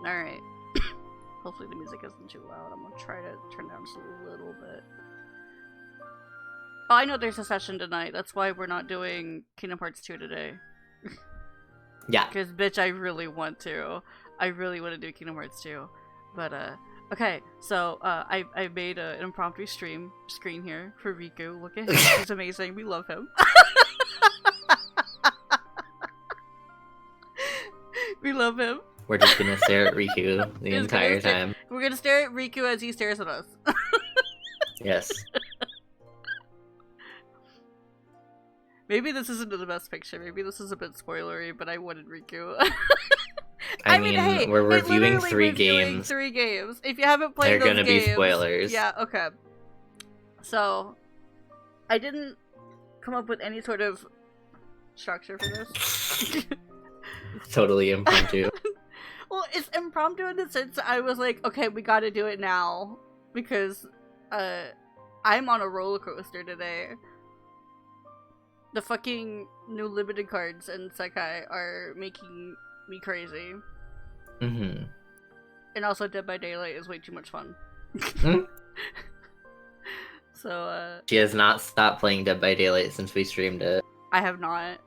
Alright. Hopefully the music isn't too loud. I'm gonna try to turn down just a little bit. Oh, I know there's a session tonight. That's why we're not doing Kingdom Hearts 2 today. Yeah. Because, bitch, I really want to. I really want to do Kingdom Hearts 2. But, okay. So, I made an impromptu screen here for Riku. Look at him. He's amazing. We love him. We love him. We're just gonna stare at Riku the entire time. We're gonna stare at Riku as he stares at us. Yes. Maybe this isn't the best picture. Maybe this is a bit spoilery, but I wanted Riku. I mean, hey, we're reviewing three games. If you haven't played those games... They're gonna be spoilers. Yeah, okay. So, I didn't come up with any sort of structure for this. Totally impromptu. Well, it's impromptu in the sense that I was like, okay, we gotta do it now. Because, I'm on a roller coaster today. The fucking new limited cards in Sekai are making me crazy. Mm-hmm. And also Dead by Daylight is way too much fun. So, She has not stopped playing Dead by Daylight since we streamed it. I have not.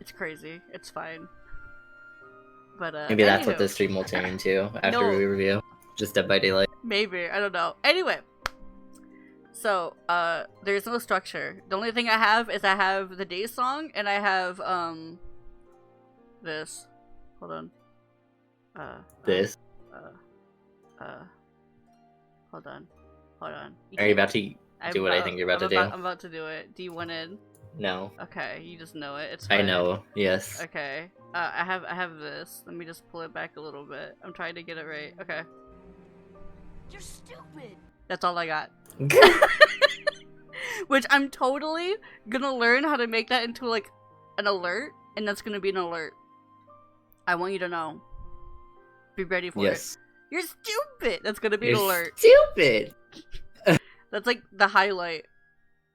It's crazy. It's fine. But, maybe that's anywho. what this stream will turn into after we review. Just Dead by Daylight. Maybe. I don't know. Anyway. So, there's no structure. The only thing I have is I have the day song, and I have, this. Hold on. This? Hold on. Are you about to do what I think you're about to do? I'm about to do it. Do you want in? No. Okay, you just know it. It's fine. I know, yes. Okay. I have this. Let me just pull it back a little bit. I'm trying to get it right. Okay. You're stupid! That's all I got. Which I'm totally gonna learn how to make that into, like, an alert, and that's gonna be an alert. I want you to know. Be ready for it. You're stupid! That's gonna be an alert. Stupid! That's, like, the highlight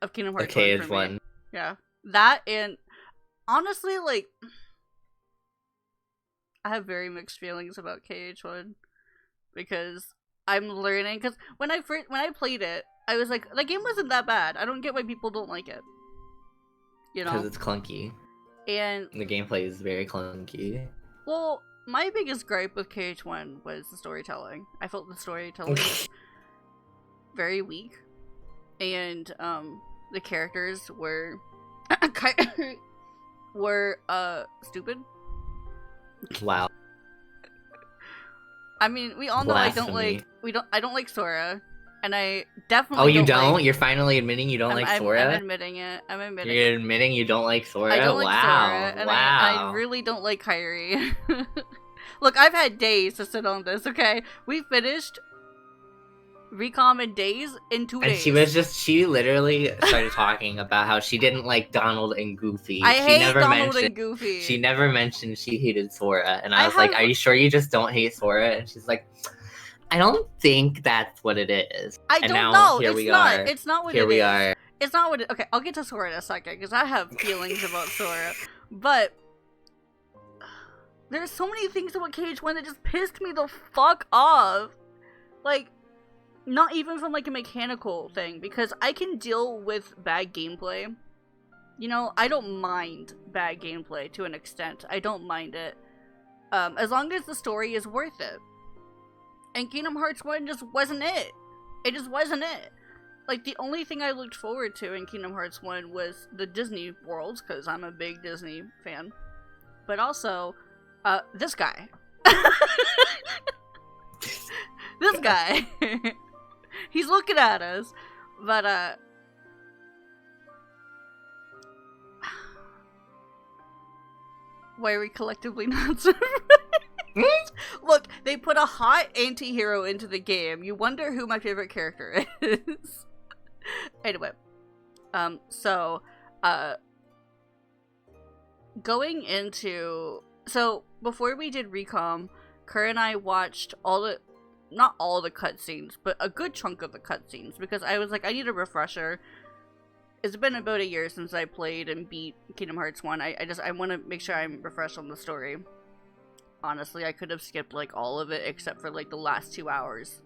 of Kingdom Hearts 1 for me. KH1. Yeah. That, and honestly, like, I have very mixed feelings about KH1 because I'm learning, because when I played it, I was like, the game wasn't that bad. I don't get why people don't like it. You know? Because it's clunky. And the gameplay is very clunky. Well, my biggest gripe with KH1 was the storytelling. I felt the storytelling was very weak. And, the characters were stupid. Wow. I mean, we all know Blasphemy. I don't like Sora, and I definitely Oh, you don't? like, You're finally admitting you don't like Sora? I'm admitting it. I'm admitting You're admitting you don't like Sora? I don't like Sora, and wow. I really don't like Kairi. Look, I've had days to sit on this, okay? We finished Recom in days in 2 days. And she literally started talking about how she didn't like Donald and Goofy. I hate Donald and Goofy. She never mentioned she hated Sora. And I was like, are you sure you just don't hate Sora? And she's like, I don't think that's what it is. I and don't now, know. Here it's we not. are. It's not what here it we is. are. It's not what it... Okay, I'll get to Sora in a second, because I have feelings about Sora. But there's so many things about KH1 that just pissed me the fuck off. Like, not even from, like, a mechanical thing, because I can deal with bad gameplay. You know, I don't mind bad gameplay to an extent. I don't mind it. As long as the story is worth it. And Kingdom Hearts 1 just wasn't it. It just wasn't it. Like, the only thing I looked forward to in Kingdom Hearts 1 was the Disney worlds, because I'm a big Disney fan. But also, this guy. This guy. He's looking at us. But, why are we collectively not surprised? Look, they put a hot anti-hero into the game. You wonder who my favorite character is. Anyway. Going into... So, before we did Recom, Kerr and I watched not all the cutscenes, but a good chunk of the cutscenes, because I was like, I need a refresher. It's been about a year since I played and beat Kingdom Hearts 1. I want to make sure I'm refreshed on the story. honestly, I could have skipped like all of it except for like the last 2 hours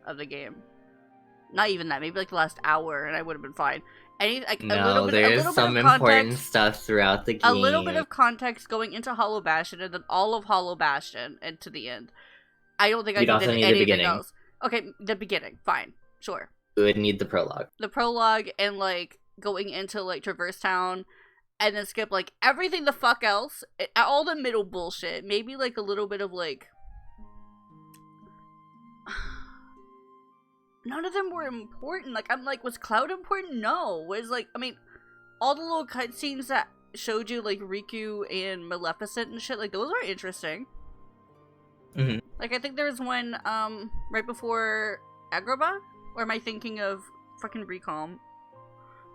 of the game. Not even that, maybe like the last hour, and I would have been fine. No, there's some important stuff throughout the game. A little bit of context going into Hollow Bastion, and then all of Hollow Bastion, and to the end. I don't think I did anything else. Okay, the beginning, fine, sure. We would need the prologue. The prologue, and like going into like Traverse Town, and then skip like everything the fuck else, all the middle bullshit. Maybe like a little bit of like. None of them were important. Like, I'm like, was Cloud important? No. Was like, I mean, all the little cutscenes that showed you, like, Riku and Maleficent and shit, like, those are interesting. Mm-hmm. Like, I think there was one, right before Agrabah? Or am I thinking of fucking Recalm?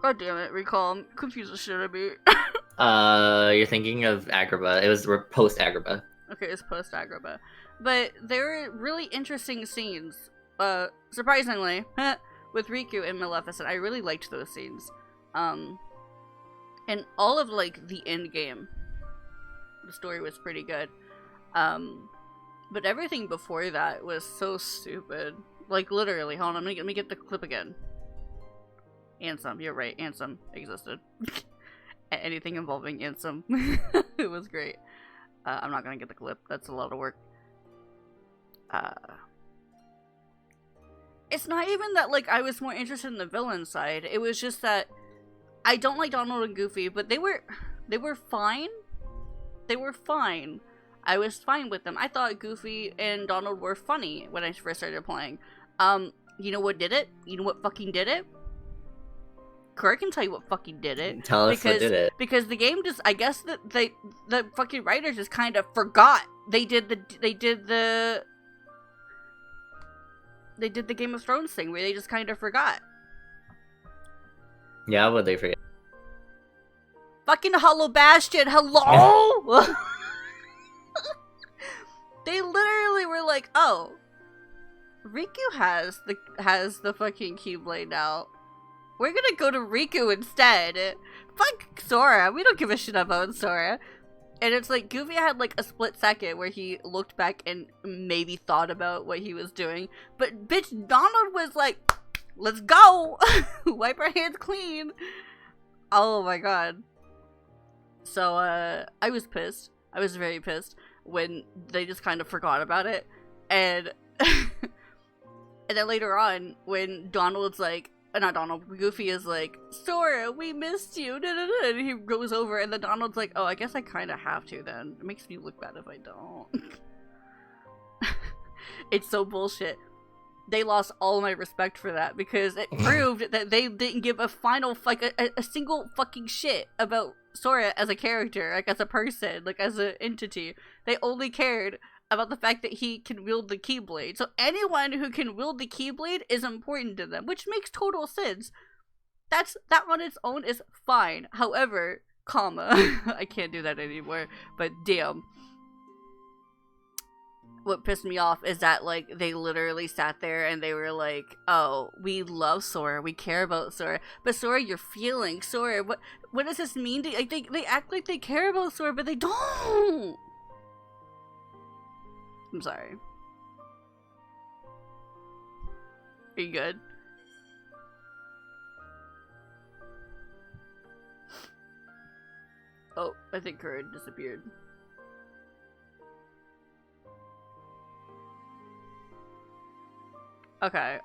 God damn it, Recalm. Confuse the shit out of me. You're thinking of Agrabah. It was post-Agrabah. Okay, it's post-Agrabah. But there were really interesting scenes. Surprisingly, with Riku and Maleficent, I really liked those scenes. And all of, like, the end game, the story was pretty good. But everything before that was so stupid. Like, literally, hold on, let me get the clip again. Ansem, you're right, Ansem existed. Anything involving Ansem. It was great. I'm not gonna get the clip, that's a lot of work. It's not even that, like, I was more interested in the villain side. It was just that I don't like Donald and Goofy, but they were fine. They were fine. I was fine with them. I thought Goofy and Donald were funny when I first started playing. You know what did it? You know what fucking did it? Kurt can tell you what fucking did it. Tell us what did it. Because the game just, I guess that the fucking writers just kind of forgot. They did the Game of Thrones thing where they just kind of forgot. Yeah, what they forget? Fucking Hollow Bastion, hello? They literally were like, oh, Riku has the fucking Keyblade now. We're gonna go to Riku instead. Fuck Sora, we don't give a shit about Sora. And it's like, Goofy had like a split second where he looked back and maybe thought about what he was doing. But bitch, Donald was like, let's go! Wipe our hands clean! Oh my god. So, I was pissed. I was very pissed when they just kind of forgot about it. And, and then later on, when Donald's like, not Donald, Goofy is like, Sora, we missed you, da, da, da. And he goes over, and then Donald's like, oh, I guess I kind of have to then. It makes me look bad if I don't. It's so bullshit. They lost all my respect for that, because it proved that they didn't give a final, like, a single fucking shit about Sora as a character, like, as a person, like, as an entity. They only cared about the fact that he can wield the Keyblade. So anyone who can wield the Keyblade is important to them, which makes total sense. That on its own is fine. However, I can't do that anymore, but damn. What pissed me off is that, like, they literally sat there and they were like, oh, we love Sora, we care about Sora, but Sora, you're feeling Sora, what does this mean to you? Like, they act like they care about Sora, but they don't! I'm sorry. Are you good? Oh, I think Courage disappeared. Okay,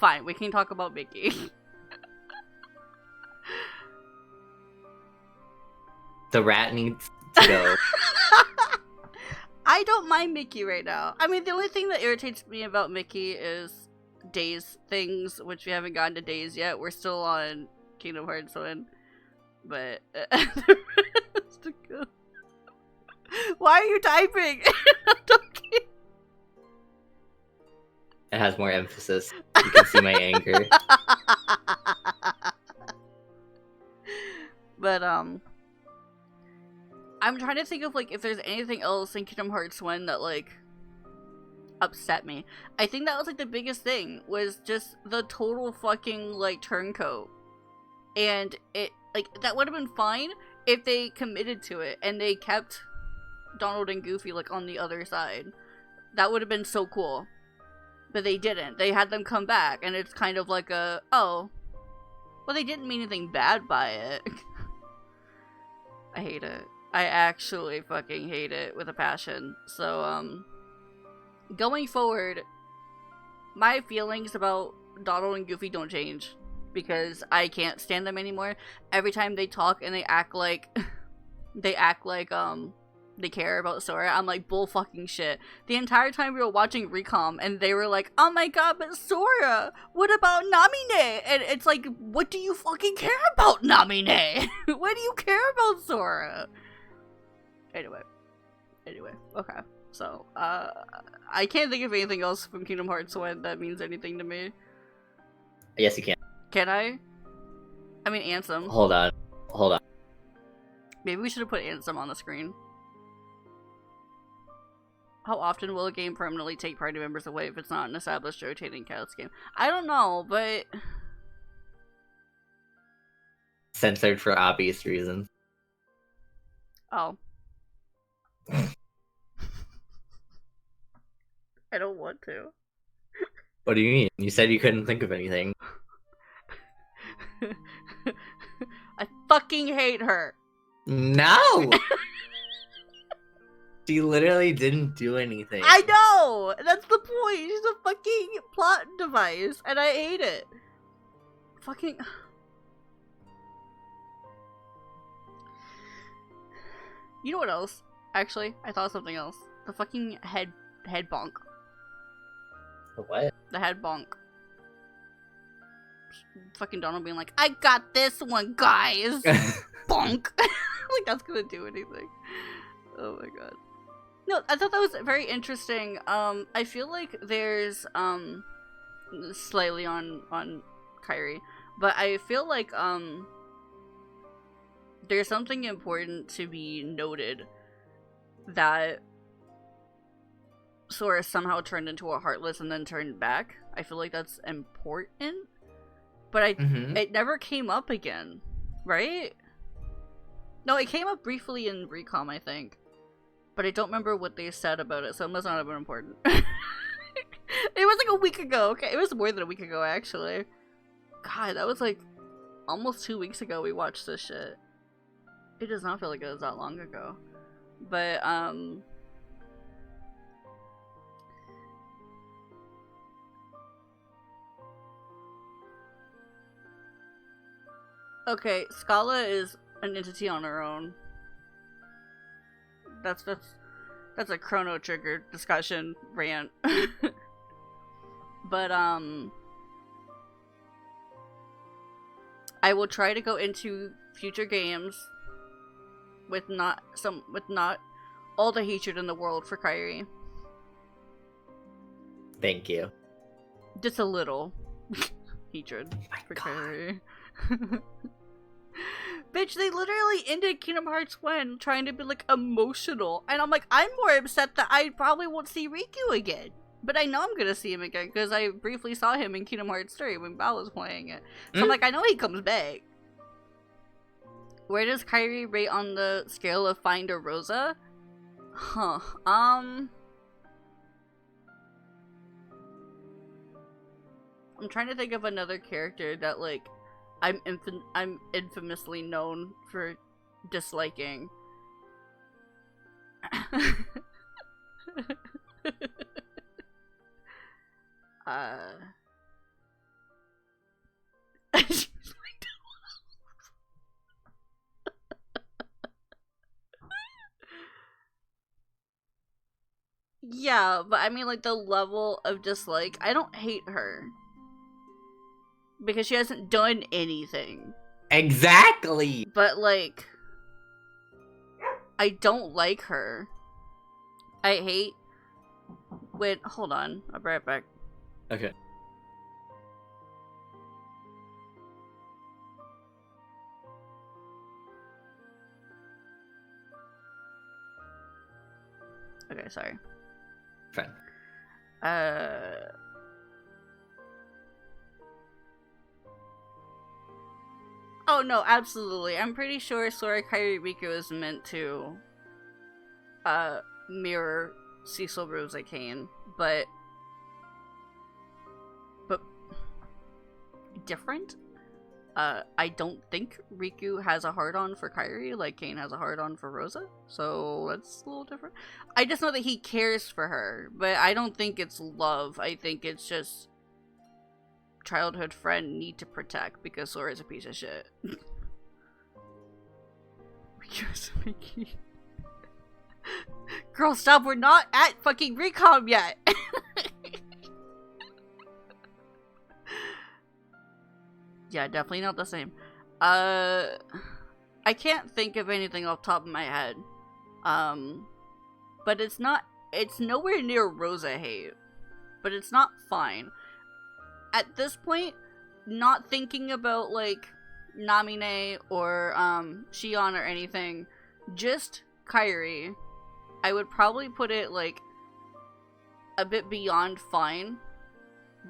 fine. We can talk about Mickey. The rat needs to go. I don't mind Mickey right now. I mean, the only thing that irritates me about Mickey is Days things, which we haven't gotten to Days yet. We're still on Kingdom Hearts 1. But why are you typing? It has more emphasis. You can see my anger. But I'm trying to think of, like, if there's anything else in Kingdom Hearts 1 that, like, upset me. I think that was, like, the biggest thing, was just the total fucking, like, turncoat. And it, like, that would have been fine if they committed to it, and they kept Donald and Goofy, like, on the other side. That would have been so cool. But they didn't. They had them come back, and it's kind of like a, oh, well, they didn't mean anything bad by it. I hate it. I actually fucking hate it with a passion. So, going forward, my feelings about Donald and Goofy don't change. Because I can't stand them anymore. Every time they talk and they act like they care about Sora, I'm like, bull fucking shit. The entire time we were watching Recom and they were like, oh my god, but Sora, what about Namine? And it's like, what do you fucking care about Namine? What do you care about Sora? Anyway, okay. So, I can't think of anything else from Kingdom Hearts 1 that means anything to me. Yes, you can. Can I? I mean, Ansem. Hold on. Maybe we should have put Ansem on the screen. How often will a game permanently take party members away if it's not an established rotating cast game? I don't know, but... Censored for obvious reasons. Oh. I don't want to. What do you mean? You said you couldn't think of anything. I fucking hate her. No! She literally didn't do anything. I know! That's the point. She's a fucking plot device, and I hate it. Fucking... You know what else? Actually, I thought of something else. The fucking head bonk. What? The head bonk. Fucking Donald being like, I got this one, guys! Bonk! Like, that's gonna do anything. Oh my god. No, I thought that was very interesting. I feel like there's, slightly on Kyrie, but I feel like, there's something important to be noted that Sora somehow turned into a Heartless and then turned back. I feel like that's important, but it never came up again, right? No, it came up briefly in Recom, I think. But I don't remember what they said about it, so it must not have been important. It was like a week ago, okay? It was more than a week ago, actually. God, that was like almost 2 weeks ago we watched this shit. It does not feel like it was that long ago. But, okay, Scala is an entity on her own. That's a Chrono Trigger discussion rant. But I will try to go into future games with not all the hatred in the world for Kyrie. Thank you. Just a little hatred for God. Kyrie. Bitch, they literally ended Kingdom Hearts 1 trying to be, like, emotional. And I'm like, I'm more upset that I probably won't see Riku again. But I know I'm gonna see him again, because I briefly saw him in Kingdom Hearts 3 when Bao was playing it. So I'm like, I know he comes back. Where does Kyrie rate on the scale of Find a Rosa? Huh. I'm trying to think of another character that, like, I'm infamously known for disliking. Yeah, but I mean, like, the level of dislike, I don't hate her. Because she hasn't done anything. Exactly! But, like, I don't like her. I hate when... Hold on, I'll be right back. Okay. Okay, sorry. Fine. Oh no, absolutely. I'm pretty sure Sora Kairi Riku is meant to mirror Cecil Rosa Kane, but different. I don't think Riku has a hard-on for Kairi like Kane has a hard-on for Rosa, so that's a little different. I just know that he cares for her, but I don't think it's love. I think it's just childhood friend need to protect because Sora's a piece of shit. Because Mickey. Girl, stop, we're not at fucking recom yet! Yeah, definitely not the same. I can't think of anything off the top of my head. But it's nowhere near Rosa hate. But it's not fine. At this point, not thinking about, like, Namine or, Shion or anything, just Kairi, I would probably put it, like, a bit beyond fine.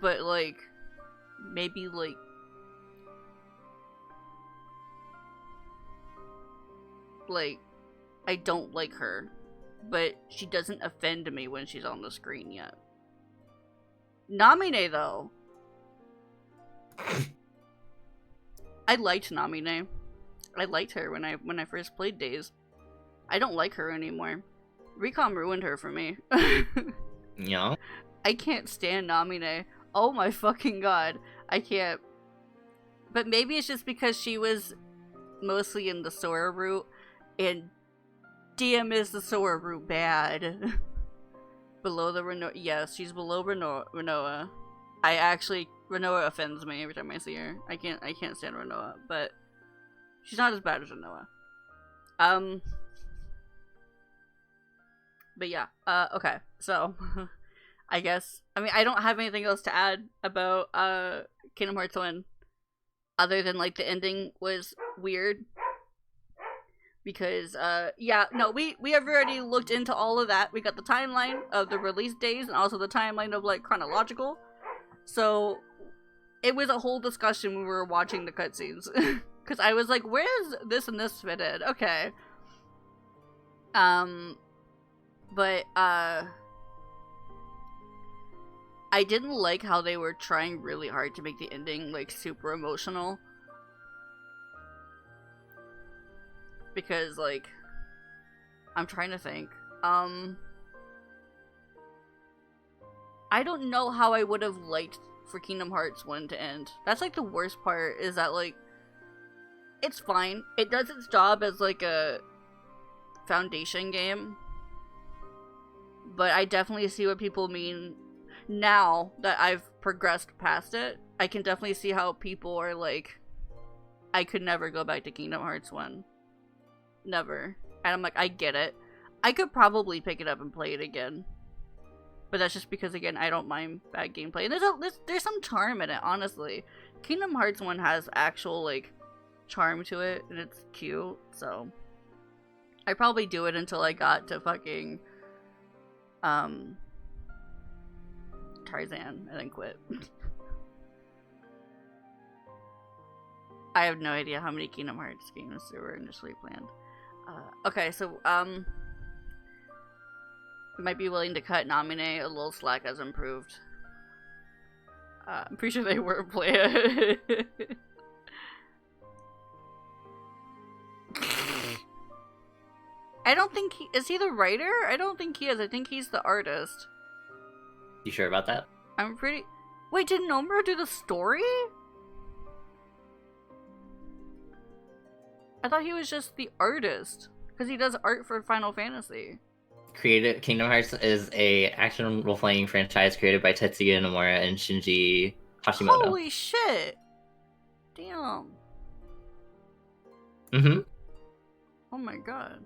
But, like, maybe, like, I don't like her, but she doesn't offend me when she's on the screen yet. Namine, though. I liked Namine. I liked her when I first played Days. I don't like her anymore. Recom ruined her for me. Yeah. I can't stand Namine. Oh my fucking god. I can't. But maybe it's just because she was mostly in the Sora route. And damn, is the Sora route bad. Below the Renoa. Yes, she's below Renoa. Renoa offends me every time I see her. I can't stand Renoa, but she's not as bad as Renoa. But yeah, okay, so, I mean, I don't have anything else to add about, Kingdom Hearts 1, other than, like, the ending was weird. Because, yeah, no, we have already looked into all of that. We got the timeline of the release days and also the timeline of, like, chronological. So, it was a whole discussion when we were watching the cutscenes. Because I was like, where's this and this fit in? Okay. But, I didn't like how they were trying really hard to make the ending, like, super emotional. Because, like, I'm trying to think. I don't know how I would have liked for Kingdom Hearts 1 to end. That's, like, the worst part, is that, like, it's fine. It does its job as, like, a foundation game. But I definitely see what people mean now that I've progressed past it. I can definitely see how people are like, I could never go back to Kingdom Hearts 1. Never. And I'm like, I get it. I could probably pick it up and play it again. But that's just because, again, I don't mind bad gameplay. And there's some charm in it, honestly. Kingdom Hearts 1 has actual, like, charm to it, and it's cute, so I'd probably do it until I got to fucking, Tarzan, and then quit. I have no idea how many Kingdom Hearts games there were initially planned. Okay, so, we might be willing to cut Namine a little slack as improved. I'm pretty sure they were playing. I don't think is he the writer? I don't think he is. I think he's the artist. You sure about that? I'm pretty... Wait, did Nomura do the story? I thought he was just the artist. Because he does art for Final Fantasy. Kingdom Hearts is a action role-playing franchise created by Tetsuya Nomura and Shinji Hashimoto. Holy shit! Damn. Mm-hmm. Oh my god.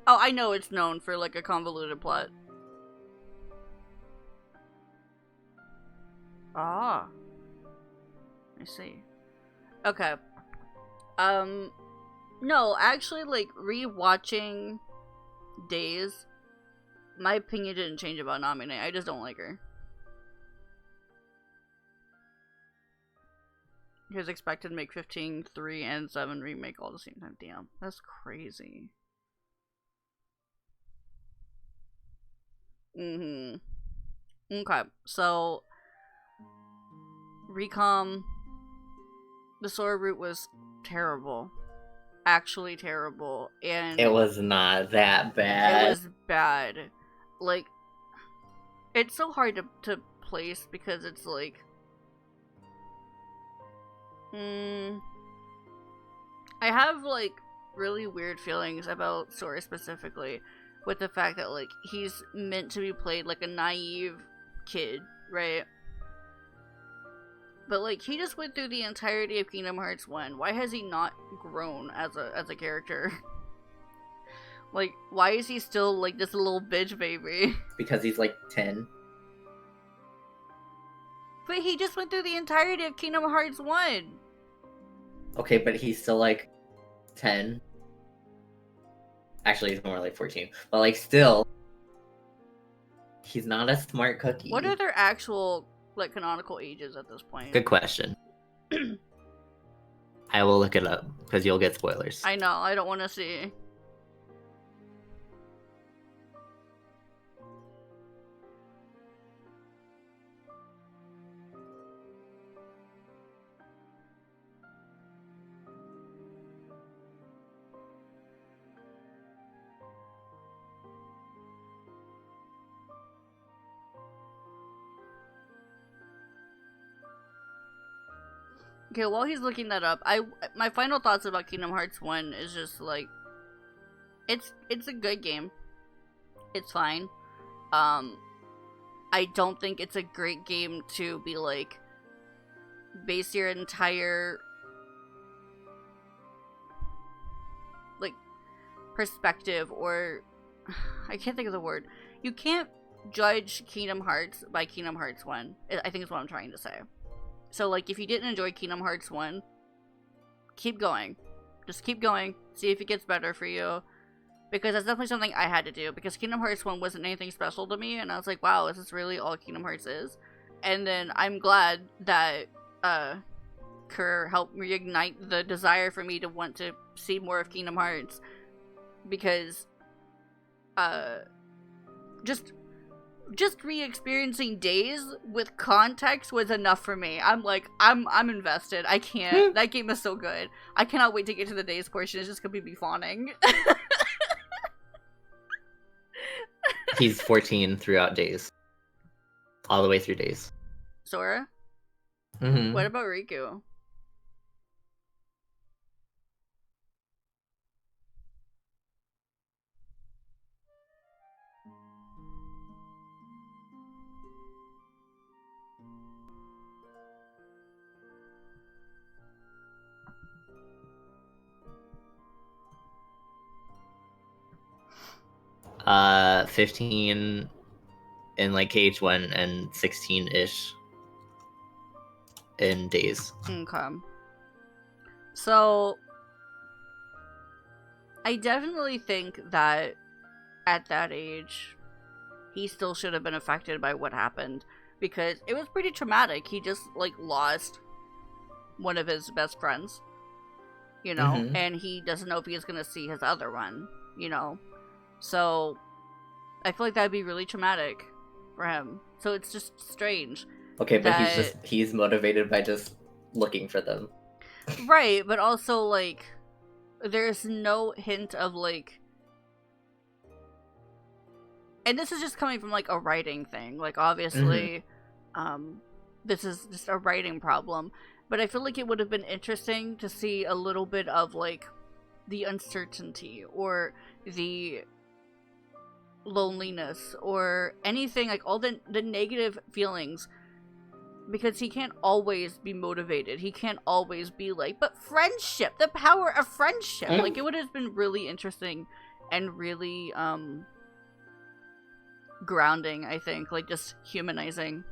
Oh, I know it's known for, like, a convoluted plot. Ah. I see. Okay. No, actually, like, re-watching Days, my opinion didn't change about Namine. I just don't like her. He was expected to make 15, 3, and 7 remake all at the same time. Damn, that's crazy. Okay, so Recom, the Sora route was terrible. Actually terrible. And it was not that bad. It was bad. Like, it's so hard to place because it's like, I have like really weird feelings about Sora specifically, with the fact that like he's meant to be played like a naive kid, right? But like he just went through the entirety of Kingdom Hearts 1. Why has he not grown as a character? Like, why is he still like this little bitch baby? Because he's like 10. But he just went through the entirety of Kingdom Hearts 1. Okay, but he's still like 10. Actually, he's more like 14. But like still, he's not a smart cookie. What are their actual like canonical ages at this point? Good question. I will look it up because you'll get spoilers. I know, I don't want to see. Okay, while he's looking that up, my final thoughts about Kingdom Hearts 1 is just like, it's a good game. It's fine. I don't think it's a great game to be like, base your entire like perspective, or I can't think of the word. You can't judge Kingdom Hearts by Kingdom Hearts 1. I think is what I'm trying to say. So, like, if you didn't enjoy Kingdom Hearts 1, keep going. Just keep going. See if it gets better for you. Because that's definitely something I had to do. Because Kingdom Hearts 1 wasn't anything special to me. And I was like, wow, is this really all Kingdom Hearts is? And then I'm glad that Kerr helped reignite the desire for me to want to see more of Kingdom Hearts. Because, just re-experiencing Days with context was enough for me. I'm like, I'm invested. I can't. That game is so good. I cannot wait to get to the Days portion. It's just gonna be me fawning. He's 14 throughout Days. All the way through Days. Sora? Mm-hmm. What about Riku? Uh, 15 in like KH1 and 16-ish in Days. Okay. So, I definitely think that at that age, he still should have been affected by what happened. Because it was pretty traumatic. He just, like, lost one of his best friends. You know? Mhm. And he doesn't know if he's gonna see his other one. You know? So, I feel like that'd be really traumatic for him. So it's just strange. Okay, but that... he's motivated by just looking for them. Right, but also, like, there's no hint of, like... And this is just coming from, like, a writing thing. Like, obviously, this is just a writing problem. But I feel like it would have been interesting to see a little bit of, like, the uncertainty or the loneliness or anything, like all the negative feelings, because he can't always be motivated. He can't always be like, but friendship, the power of friendship. Like, it would have been really interesting and really grounding, I think, like just humanizing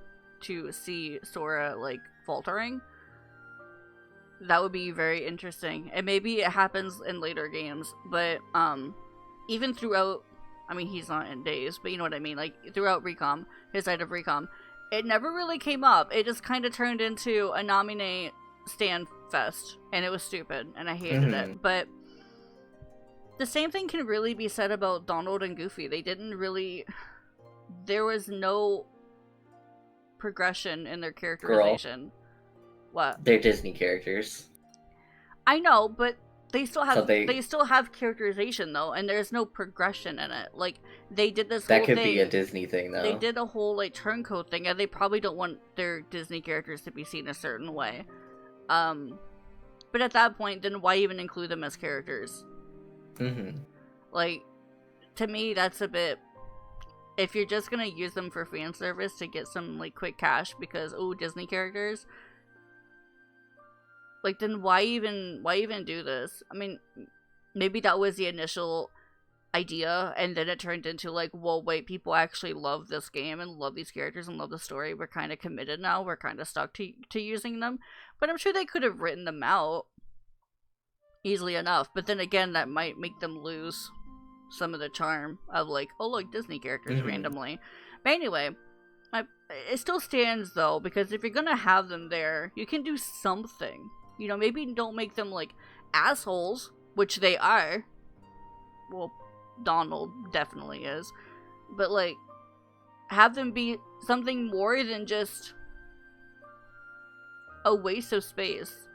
to see Sora like faltering. That would be very interesting. And maybe it happens in later games, but even throughout, I mean, he's not in Days, but you know what I mean, like throughout his side of Recom, it never really came up. It just kind of turned into a nominate stan fest, and it was stupid, and I hated it. But the same thing can really be said about Donald and Goofy. They didn't really... There was no progression in their characterization. Girl. What? They're Disney characters. I know, but they still have So they still have characterization though, and there's no progression in it. Like they did this That whole could thing. be a Disney thing though. They did a whole like turncoat thing, and they probably don't want their Disney characters to be seen a certain way. But at that point, then why even include them as characters? Like, to me, that's a bit. If you're just gonna use them for fan service to get some like quick cash because Disney characters, like then why even do this? I mean, maybe that was the initial idea, and then it turned into like, well, wait, people actually love this game and love these characters and love the story. We're kind of committed now. We're kind of stuck to using them. But I'm sure they could have written them out easily enough. But then again, that might make them lose some of the charm of like, oh look, Disney characters randomly. But anyway, it still stands though, because if you're gonna have them there, you can do something. You know, maybe don't make them like assholes, which they are. Well, Donald definitely is. But like, have them be something more than just a waste of space.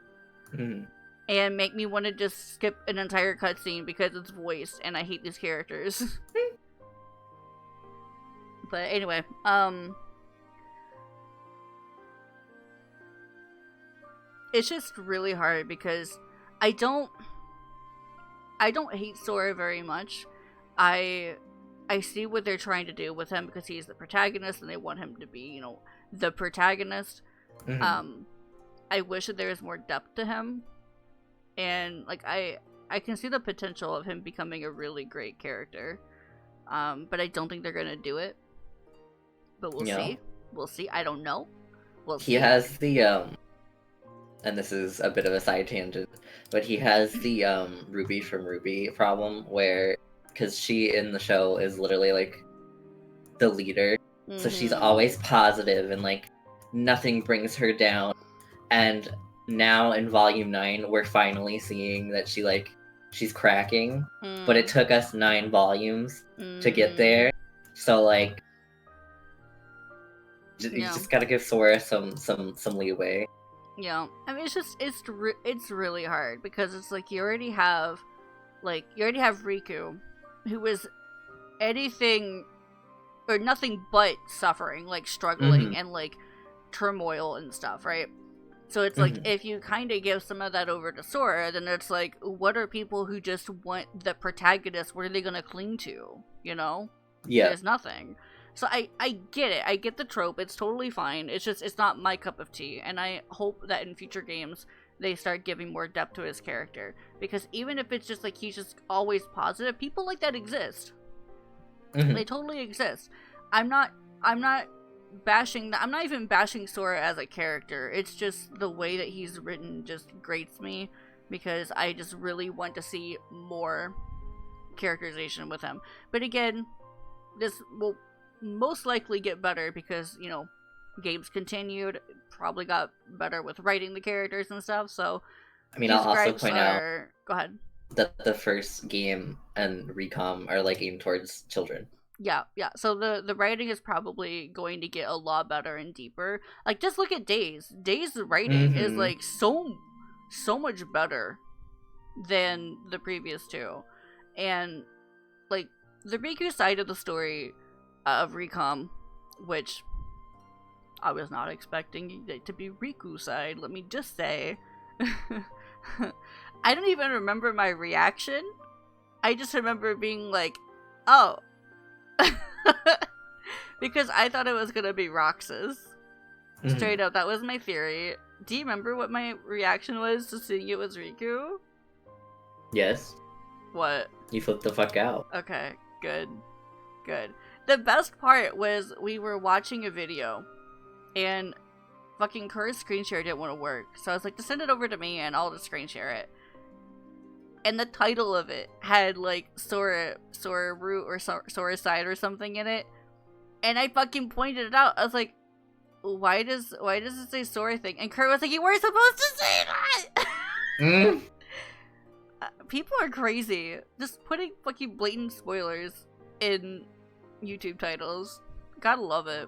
And make me want to just skip an entire cutscene because it's voiced and I hate these characters. But anyway, it's just really hard because I don't hate Sora very much. I see what they're trying to do with him because he's the protagonist and they want him to be, you know, the protagonist. I wish that there was more depth to him. And like I can see the potential of him becoming a really great character. But I don't think they're gonna do it. But we'll see. We'll see. I don't know. We'll see. He has the and this is a bit of a side tangent, but he has the Ruby from Ruby problem where, because she in the show is literally like the leader, so she's always positive and like nothing brings her down. And now in volume 9 we're finally seeing that she's cracking, but it took us 9 volumes to get there. So like you just gotta give Sora some leeway. Yeah, I mean it's really hard because it's like you already have Riku, who is anything or nothing but suffering, like struggling and like turmoil and stuff, right? So it's like, if you kind of give some of that over to Sora, then it's like, what are people who just want the protagonist, what are they going to cling to, you know? Yeah. There's nothing. So I get it. I get the trope. It's totally fine. It's just, it's not my cup of tea. And I hope that in future games, they start giving more depth to his character. Because even if it's just like, he's just always positive, people like that exist. They totally exist. I'm not bashing I'm not even bashing Sora as a character. It's just the way that he's written just grates me because I just really want to see more characterization with him. But again, this will most likely get better because, you know, games continued, probably got better with writing the characters and stuff. So I mean, I'll also point out go ahead, that the first game and Recom are like aimed towards children. Yeah. So the writing is probably going to get a lot better and deeper. Like, just look at Days. Days' writing is like so much better than the previous two, and like the Riku side of the story of Recom, which I was not expecting it to be Riku side. Let me just say, I don't even remember my reaction. I just remember being like, oh. Because I thought it was gonna be Roxas. Straight up, that was my theory. Do you remember what my reaction was to seeing it was Riku? Yes. What? You flipped the fuck out. Okay, good. The best part was we were watching a video, and fucking Kurt's screen share didn't want to work. So I was like, just send it over to me and I'll just screen share it. And the title of it had like Sora root or Sora side or something in it. And I fucking pointed it out. I was like, why does it say Sora thing? And Kurt was like, you weren't supposed to say that! People are crazy. Just putting fucking blatant spoilers in YouTube titles. Gotta love it.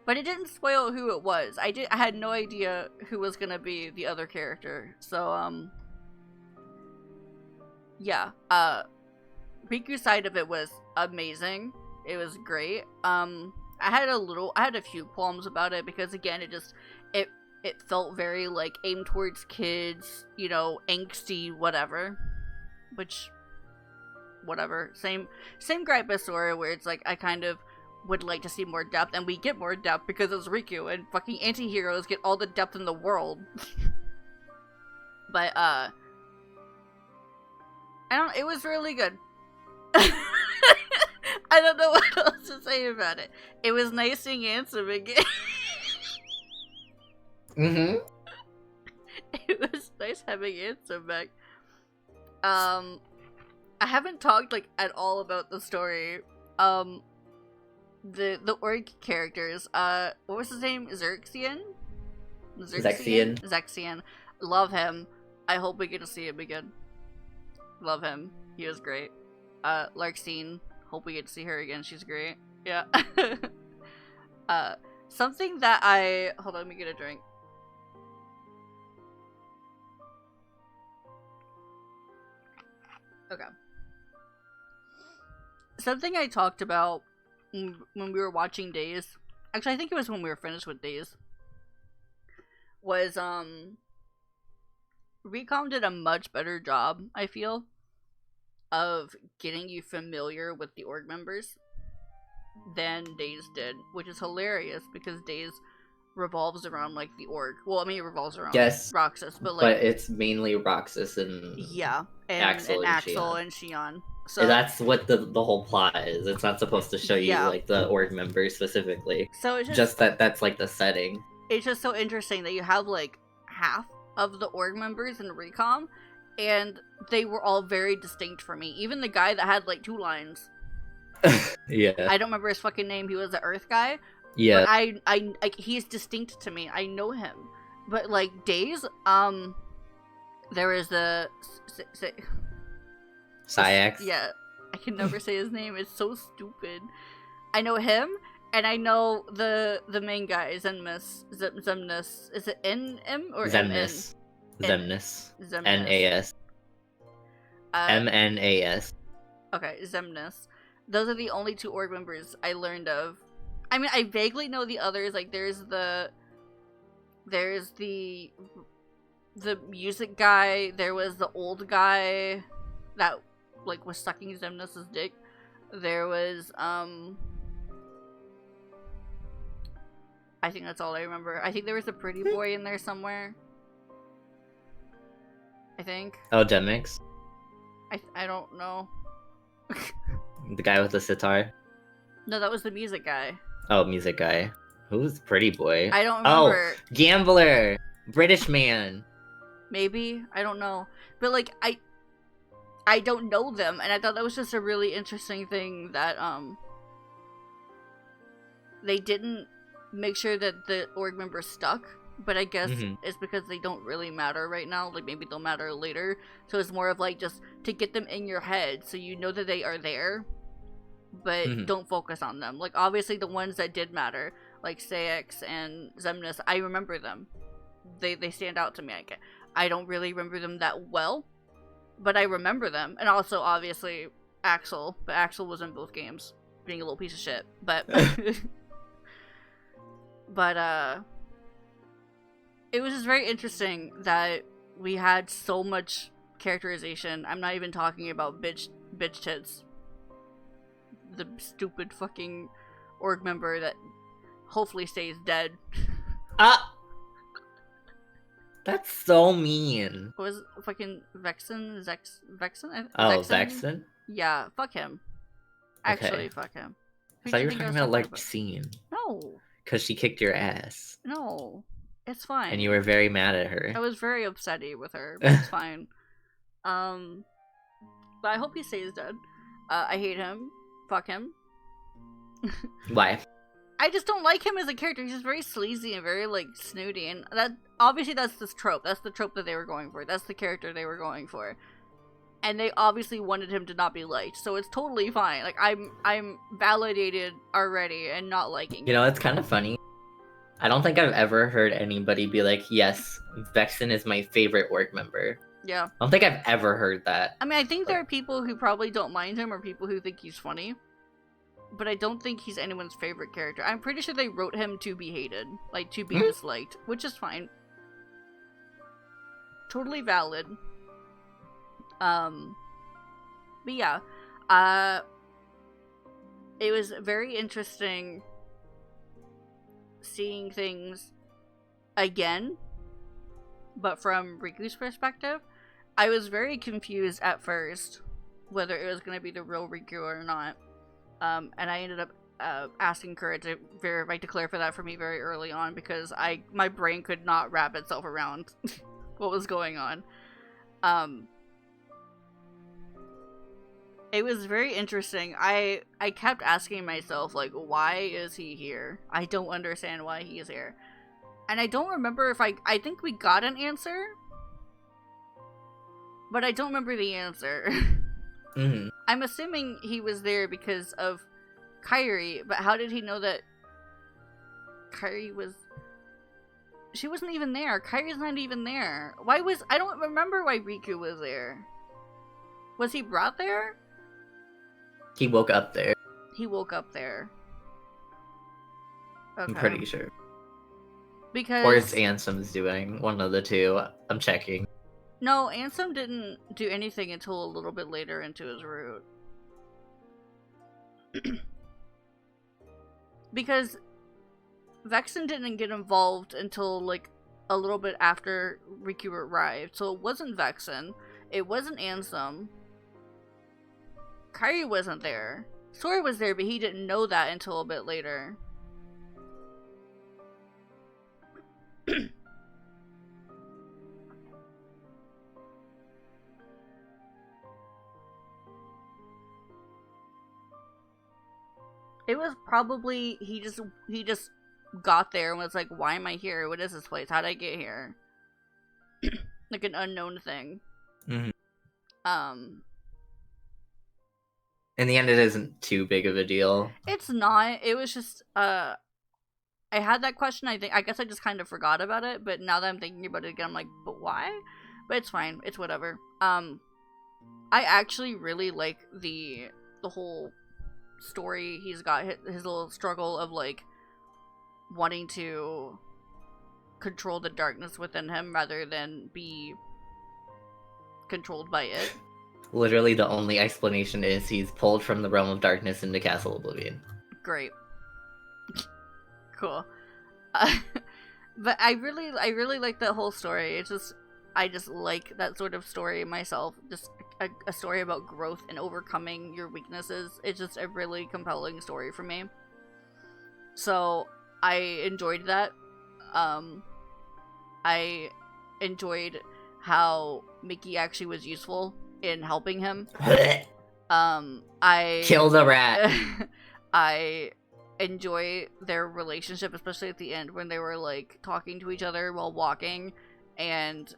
But it didn't spoil who it was. I had no idea who was gonna be the other character. So, yeah. Riku's side of it was amazing. It was great. I had a few qualms about it because again, it felt very like aimed towards kids, you know, angsty, whatever. Which, whatever. Same gripe as Sora, where it's like I kind of would like to see more depth, and we get more depth because it's Riku, and fucking anti-heroes get all the depth in the world. But it was really good. I don't know what else to say about it. It was nice seeing Ansem again. It was nice having Ansem back. I haven't talked like at all about the story. The orc characters. What was his name? Xerxian? Zexian. Love him. I hope we get to see him again. Love him. He was great. Larxene. Hope we get to see her again. She's great. Yeah. Something that hold on, let me get a drink. Okay. Something I talked about when we were watching Days, actually I think it was when we were finished with Days, was Recom did a much better job, I feel, of getting you familiar with the org members than Days did, which is hilarious because Days revolves around like the org. Well, I mean it revolves around Roxas, but it's mainly Roxas and Axel and Xion. So that's what the whole plot is. It's not supposed to show you like the org members specifically. So it's just that's like the setting. It's just so interesting that you have like half of the org members in Recom, and they were all very distinct for me. Even the guy that had like 2 lines. Yeah. I don't remember his fucking name. He was the Earth guy. Yeah. But I like he's distinct to me. I know him. But like Days, there is the Syax. Yeah, I can never say his name. It's so stupid. I know him, and I know the main guy, Zemnis. Is it N-M or Zemnis? Zemnis. Zemnis. N-A-S. M-N-A-S. Okay, Zemnis. Those are the only 2 org members I learned of. I mean, I vaguely know the others. Like, there's the music guy. There was the old guy that like was sucking Zemnis's dick. There was I think that's all I remember. I think there was a pretty boy in there somewhere. I think. Oh, Demix. I don't know. The guy with the sitar. No, that was the music guy. Oh, music guy. Who's pretty boy? I don't remember. Oh, gambler, British man. Maybe, I don't know. But like I don't know them, and I thought that was just a really interesting thing that they didn't make sure that the org members stuck, but I guess it's because they don't really matter right now. Like maybe they'll matter later. So it's more of like just to get them in your head so you know that they are there, but don't focus on them. Like obviously the ones that did matter, like Syax and Zemnis, I remember them. They stand out to me. I don't really remember them that well, but I remember them. And also, obviously, Axel. But Axel was in both games, being a little piece of shit. But, but, it was just very interesting that we had so much characterization. I'm not even talking about bitch tits. The stupid fucking org member that hopefully stays dead. That's so mean. Was fucking Vexen? Vexen? Vexen? Yeah, fuck him. Actually, fuck him. I thought you were talking about Larxene. No. Because she kicked your ass. No. It's fine. And you were very mad at her. I was very upsetty with her, but it's fine. But I hope he stays dead. I hate him. Fuck him. Why? I just don't like him as a character. He's just very sleazy and very, like, snooty. And that, obviously that's this trope. That's the trope that they were going for. That's the character they were going for. And they obviously wanted him to not be liked. So it's totally fine. Like, I'm validated already and not liking You him. know, it's kind of funny. I don't think I've ever heard anybody be like, yes, Vexen is my favorite orc member. Yeah. I don't think I've ever heard that. I mean, I think there are people who probably don't mind him or people who think he's funny. But I don't think he's anyone's favorite character. I'm pretty sure they wrote him to be hated. Like, to be disliked. Which is fine. Totally valid. But yeah. It was very interesting seeing things again. But from Riku's perspective. I was very confused at first whether it was going to be the real Riku or not. And I ended up asking Kura to clarify that for me very early on because my brain could not wrap itself around what was going on. It was very interesting. I kept asking myself, like, why is he here? I don't understand why he is here. And I don't remember if I think we got an answer, but I don't remember the answer. Mm-hmm. I'm assuming he was there because of Kairi, but how did he know that Kairi was... She wasn't even there. Kairi's not even there. I don't remember why Riku was there. Was he brought there? He woke up there. He woke up there. Okay. I'm pretty sure. Because... Or it's Ansem's doing. One of the two. I'm checking. No, Ansem didn't do anything until a little bit later into his route. Because Vexen didn't get involved until, like, a little bit after Riku arrived. So it wasn't Vexen. It wasn't Ansem. Kairi wasn't there. Sora was there, but he didn't know that until a bit later. It was probably he just got there and was like, why am I here? What is this place? How'd I get here? Like an unknown thing. Mm-hmm. In the end, it isn't too big of a deal. It's not. It was just I had that question. I guess I just kind of forgot about it, but now that I'm thinking about it again, I'm like, but why? But it's fine. It's whatever. I actually really like the whole story. He's got his little struggle of, like, wanting to control the darkness within him rather than be controlled by it. Literally the only explanation is he's pulled from the realm of darkness into Castle Oblivion. Great. Cool. But I really like that whole story. I just like that sort of story myself. Just a story about growth and overcoming your weaknesses. It's just a really compelling story for me. So I enjoyed that. I enjoyed how Mickey actually was useful in helping him. I Kill the rat. I enjoy their relationship, especially at the end when they were, like, talking to each other while walking and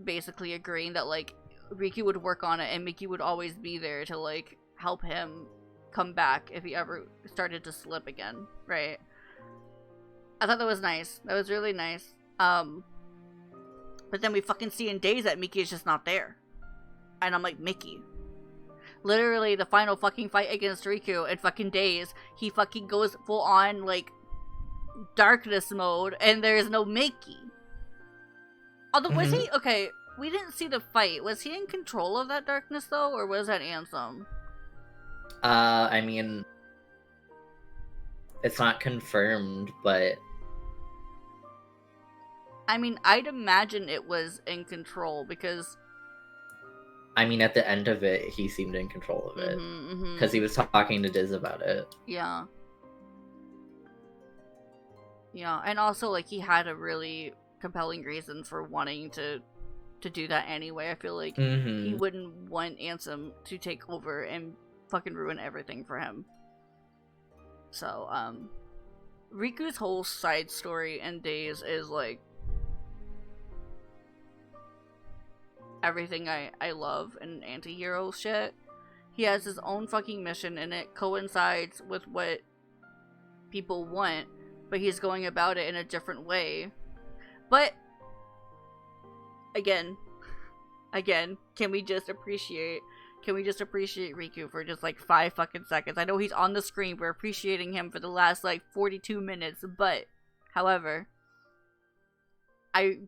basically agreeing that, like, Riku would work on it and Mickey would always be there to, like, help him come back if he ever started to slip again, right? I thought that was nice. That was really nice. But then we fucking see in Days that Mickey is just not there. And I'm like, Mickey. Literally, the final fucking fight against Riku in fucking Days, he fucking goes full on, like, darkness mode, and there's no Mickey. Although, was he... Okay, we didn't see the fight. Was he in control of that darkness, though, or was that Ansem? I mean... It's not confirmed, but... I mean, I'd imagine it was in control, because... I mean, at the end of it, he seemed in control of it. Because he was talking to Diz about it. Yeah. Yeah, and also, like, he had a really compelling reason for wanting to do that anyway. I feel like he wouldn't want Ansem to take over and fucking ruin everything for him. So, Riku's whole side story in Days is like everything I love in anti-hero shit. He has his own fucking mission and it coincides with what people want, but he's going about it in a different way. But again, can we just appreciate Riku for just like 5 fucking seconds? I know he's on the screen, we're appreciating him for the last like 42 minutes, but however,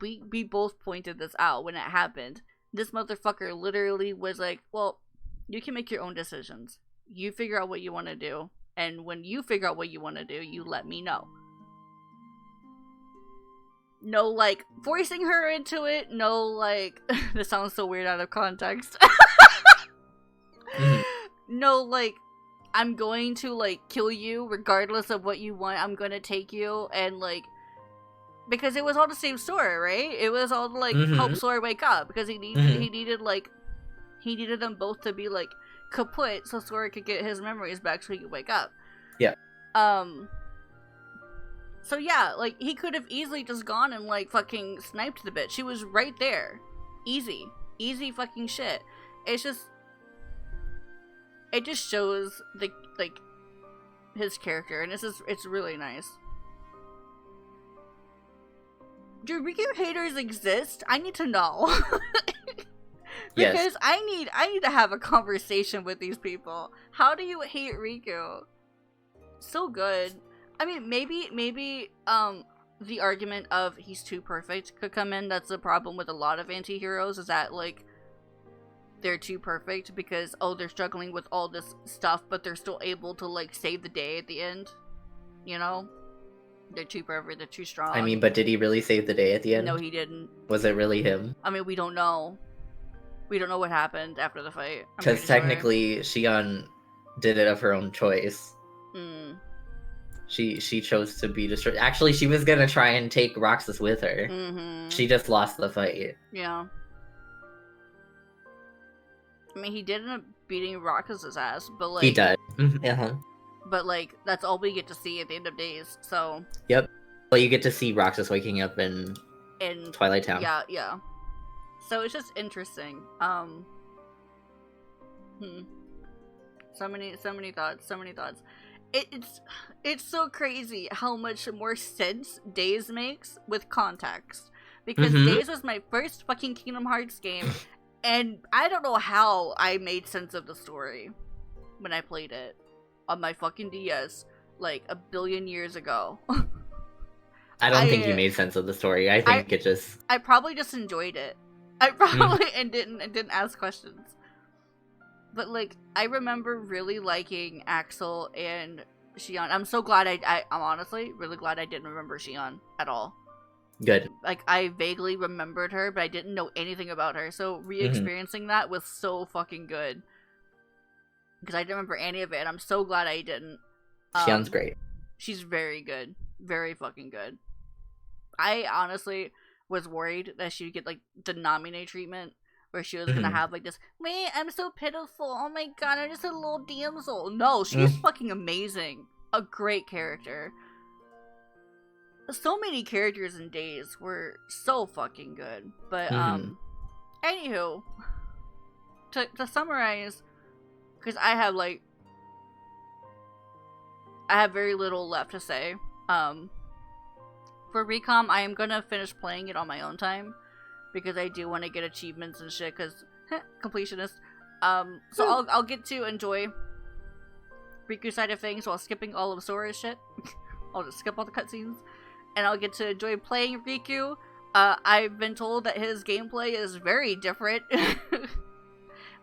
we both pointed this out when it happened. This motherfucker literally was like, well, you can make your own decisions. You figure out what you want to do, and when you figure out what you want to do, you let me know. No, like, forcing her into it. No, like, this sounds so weird out of context. No, like, I'm going to, like, kill you regardless of what you want. I'm gonna take you, and, like, because it was all the same story, right? It was all, like, help Sora wake up, because he needed them both to be, like, kaput so Sora could get his memories back so he could wake up. Yeah. So yeah, like, he could have easily just gone and, like, fucking sniped the bitch. She was right there. Easy fucking shit. It just shows the, like, his character, and it's really nice. Do Riku haters exist? I need to know. Because yes. I need to have a conversation with these people. How do you hate Riku? So good. I mean, maybe the argument of he's too perfect could come in. That's the problem with a lot of anti-heroes, is that, like, they're too perfect because, oh, they're struggling with all this stuff, but they're still able to, like, save the day at the end. You know? They're too perfect, they're too strong. I mean, but did he really save the day at the end? No, he didn't. Was it really him? I mean, we don't know. We don't know what happened after the fight. Because technically, Shion did it of her own choice. She chose to be destroyed. Actually, she was gonna try and take Roxas with her. She just lost the fight. Yeah. I mean, he did end up beating Roxas's ass, but, like... He did. Uh-huh. But, like, that's all we get to see at the end of Days, so... Yep. Well, you get to see Roxas waking up in Twilight Town. Yeah. So it's just interesting. So many thoughts. It's so crazy how much more sense Days makes with context. Because Days was my first fucking Kingdom Hearts game, and I don't know how I made sense of the story when I played it on my fucking DS, like, a billion years ago. I don't think you made sense of the story. I think it just... I probably just enjoyed it. I probably and didn't ask questions. But, like, I remember really liking Axel and Shion. I'm so glad I'm honestly really glad I didn't remember Shion at all. Good. Like, I vaguely remembered her, but I didn't know anything about her. So re-experiencing that was so fucking good. Because I didn't remember any of it, and I'm so glad I didn't. Shion's great. She's very good. Very fucking good. I honestly was worried that she would get, like, the Namine treatment, where she was gonna have, like, this, wait, I'm so pitiful, oh my god, I'm just a little damsel. No, she's fucking amazing. A great character. So many characters in Days were so fucking good. But, anywho, to summarize, because I have very little left to say, for Recom, I am gonna finish playing it on my own time, because I do want to get achievements and shit, because, completionist. So I'll get to enjoy Riku's side of things while skipping all of Sora's shit. I'll just skip all the cutscenes, and I'll get to enjoy playing Riku. I've been told that his gameplay is very different,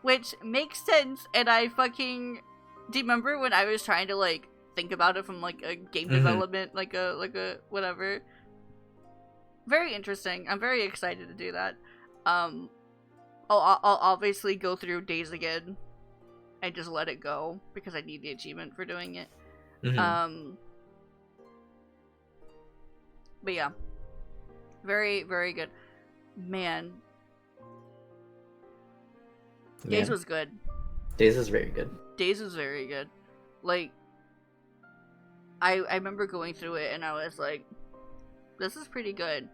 which makes sense, and I fucking... Do you remember when I was trying to, like, think about it from, like, a game development, like a whatever? Very interesting. I'm very excited to do that. I'll obviously go through Days again and just let it go because I need the achievement for doing it. But yeah, very, very good. Man, Days was good. Days is very good. Days is very good. Like, I remember going through it and I was like, this is pretty good.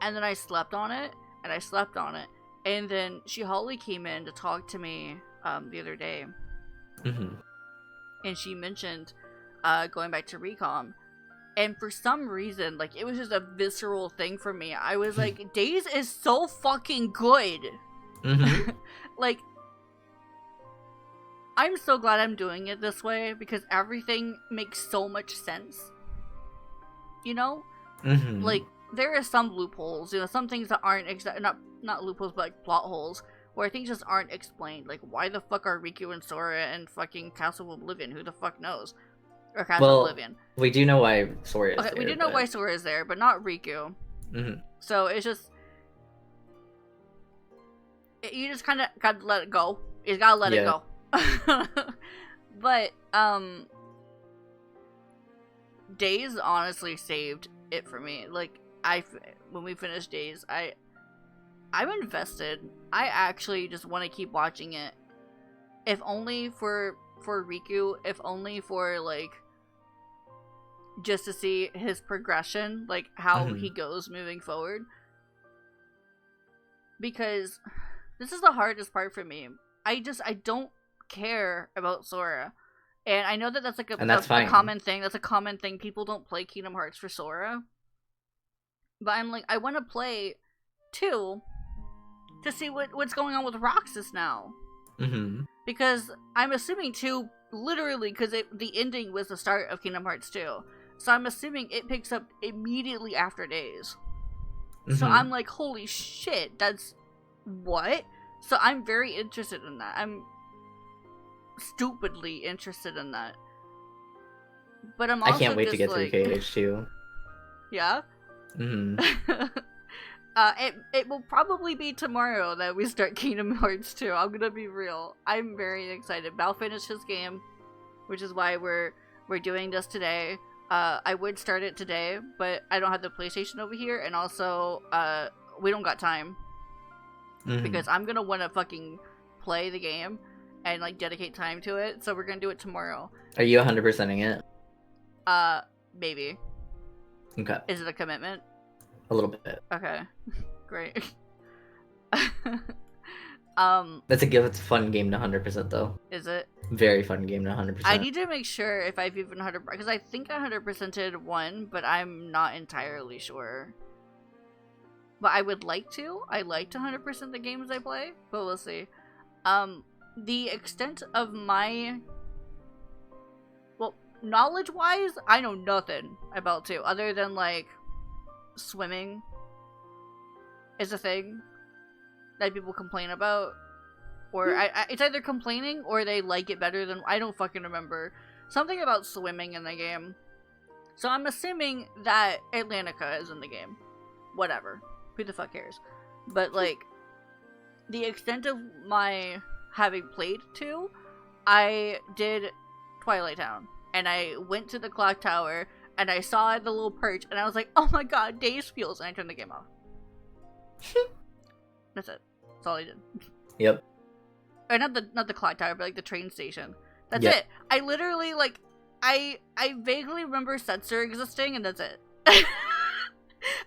And then I slept on it, and I slept on it. And then Holly came in to talk to me the other day. Mm-hmm. And she mentioned going back to Recom. And for some reason, like, it was just a visceral thing for me. I was like, Days is so fucking good. Mm-hmm. Like, I'm so glad I'm doing it this way because everything makes so much sense. You know? Mm-hmm. Like, there are some loopholes, you know, some things that aren't not loopholes, but like plot holes, where things just aren't explained. Like, why the fuck are Riku and Sora and fucking Castle of Oblivion? Who the fuck knows? Or Castle of Oblivion. We do know why Sora is okay, there. we do know why Sora is there, but not Riku. Mm-hmm. So it's just... you just kind of gotta let it go. You just gotta let it go. But, Days honestly saved it for me. Like, when we finished Days, I'm invested. I actually just want to keep watching it. If only for Riku, if only for, like, just to see his progression, like, how he goes moving forward. Because this is the hardest part for me. I don't care about Sora. And I know that that's like a common thing. That's a common thing. People don't play Kingdom Hearts for Sora. But I'm like, I want to play 2 to see what's going on with Roxas now. Mm-hmm. Because I'm assuming 2, literally, because the ending was the start of Kingdom Hearts 2. So I'm assuming it picks up immediately after Days. Mm-hmm. So I'm like, holy shit, that's... what? So I'm very interested in that. I'm stupidly interested in that. But I'm also I can't wait just to get like... through KH2. Yeah? Mm-hmm. It will probably be tomorrow that we start Kingdom Hearts 2. I'm gonna be real. I'm very excited. Val finished his game, which is why we're doing this today. I would start it today, but I don't have the PlayStation over here, and also, we don't got time. Mm-hmm. Because I'm gonna want to fucking play the game and, like, dedicate time to it, so we're gonna do it tomorrow. Are you 100%ing it? Maybe. Okay. Is it a commitment? A little bit. Okay. Great. It's a fun game to 100% though. Is it? Very fun game to 100%. I need to make sure if I've even 100%, because I think I 100%ed 1, but I'm not entirely sure. But I would like to. I like to 100% the games I play, but we'll see. The extent of my... well, knowledge-wise, I know nothing about 2, other than, like, swimming is a thing that people complain about. Or, it's either complaining, or they like it better than... I don't fucking remember. Something about swimming in the game. So I'm assuming that Atlantica is in the game. Whatever. Who the fuck cares? But, like, the extent of my having played 2, I did Twilight Town. And I went to the clock tower, and I saw the little perch, and I was like, oh my god, Days feels, and I turned the game off. That's it. That's all I did. Yep. Or not the clock tower, but, like, the train station. That's Yep. it. I literally, like, I vaguely remember Setzer existing, and that's it.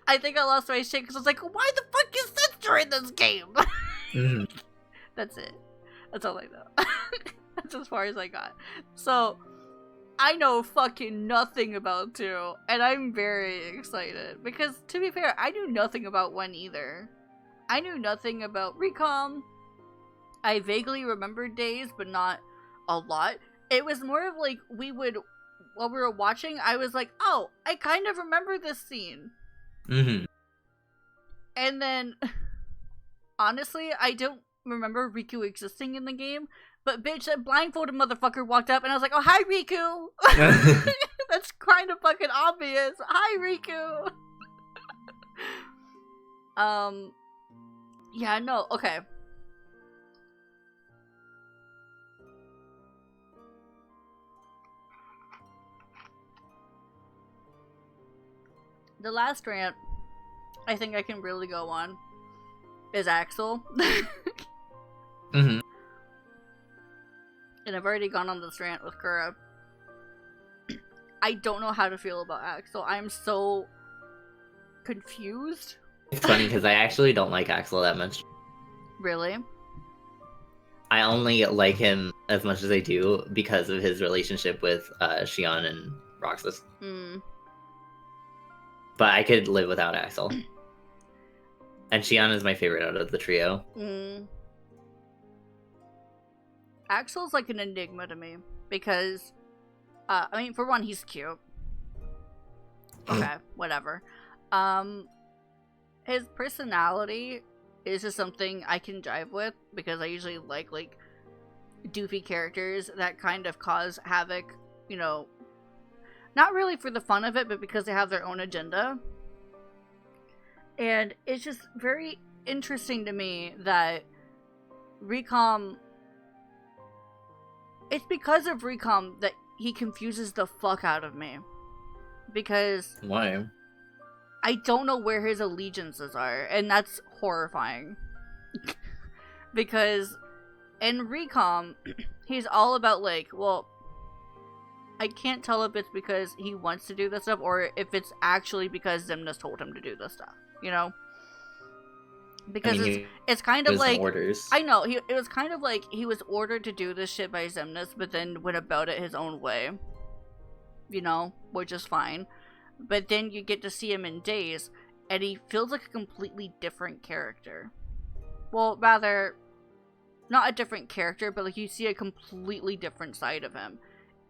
I think I lost my shit because I was like, why the fuck is Setzer in this game? Mm-hmm. That's it. That's all I know. That's as far as I got. So, I know fucking nothing about 2, and I'm very excited. Because, to be fair, I knew nothing about 1 either. I knew nothing about Recom. I vaguely remembered Days, but not a lot. It was more of like, while we were watching, I was like, oh, I kind of remember this scene. Mm-hmm. And then, honestly, I don't remember Riku existing in the game, but bitch, that blindfolded motherfucker walked up, and I was like, oh, hi, Riku! That's kind of fucking obvious. Hi, Riku! Yeah, no, okay. The last rant I think I can really go on is Axel. Mm-hmm. And I've already gone on this rant with Kura. I don't know how to feel about Axel. I'm so confused. It's funny because I actually don't like Axel that much. Really? I only like him as much as I do because of his relationship with Shion and Roxas. Mm. But I could live without Axel. And Shion is my favorite out of the trio. Mm. Axel's like an enigma to me because, I mean, for one, he's cute. Okay, whatever. His personality is just something I can jive with because I usually like doofy characters that kind of cause havoc, you know, not really for the fun of it, but because they have their own agenda. And it's just very interesting to me that Recom, it's because of Recom that he confuses the fuck out of me. Because Why? I don't know where his allegiances are, and that's horrifying. Because in Recom, he's all about like, well, I can't tell if it's because he wants to do this stuff or if it's actually because Xemnas told him to do this stuff, you know? Because I mean, it's kind of like orders. I know it was kind of like he was ordered to do this shit by Xemnas, but then went about it his own way, you know, which is fine. But then you get to see him in Days, and he feels like a completely different character. Well, rather, not a different character, but like you see a completely different side of him.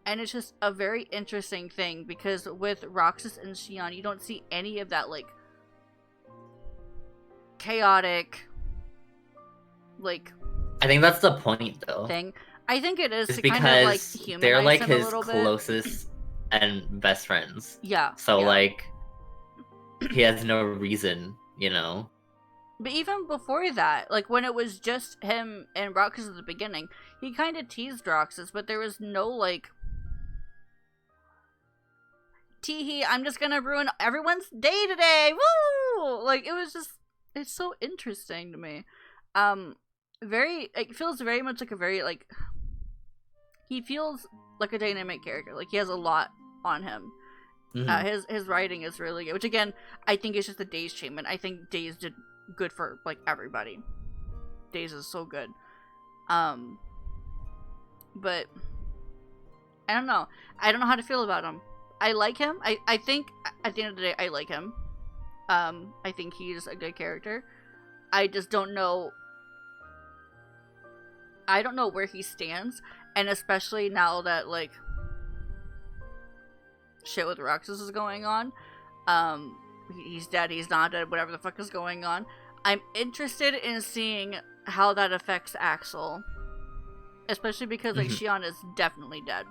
And it's just a very interesting thing, because with Roxas and Shion, you don't see any of that, like, chaotic, like... I think that's the point, though. Thing. I think it is It's to because kind of, like, humanize they're, like, him his a little bit. closest and best friends. Yeah. So, yeah. like, he has no reason, you know? But even before that, like when it was just him and Roxas at the beginning, he kind of teased Roxas, but there was no like, teehee, I'm just gonna ruin everyone's day today, woo! Like it was just, it's so interesting to me. It feels very much like a very like, he feels like a dynamic character. Like he has a lot on him. Mm-hmm. His writing is really good, which again, I think is just the Days treatment. I think Days did good for like everybody. Days is so good. But I don't know. I don't know how to feel about him. I like him. I think at the end of the day I like him. I think he's a good character. I just don't know. I don't know where he stands, and especially now that like shit with Roxas is going on. He's dead, he's not dead, whatever the fuck is going on. I'm interested in seeing how that affects Axel. Especially because, like, Shion is definitely dead.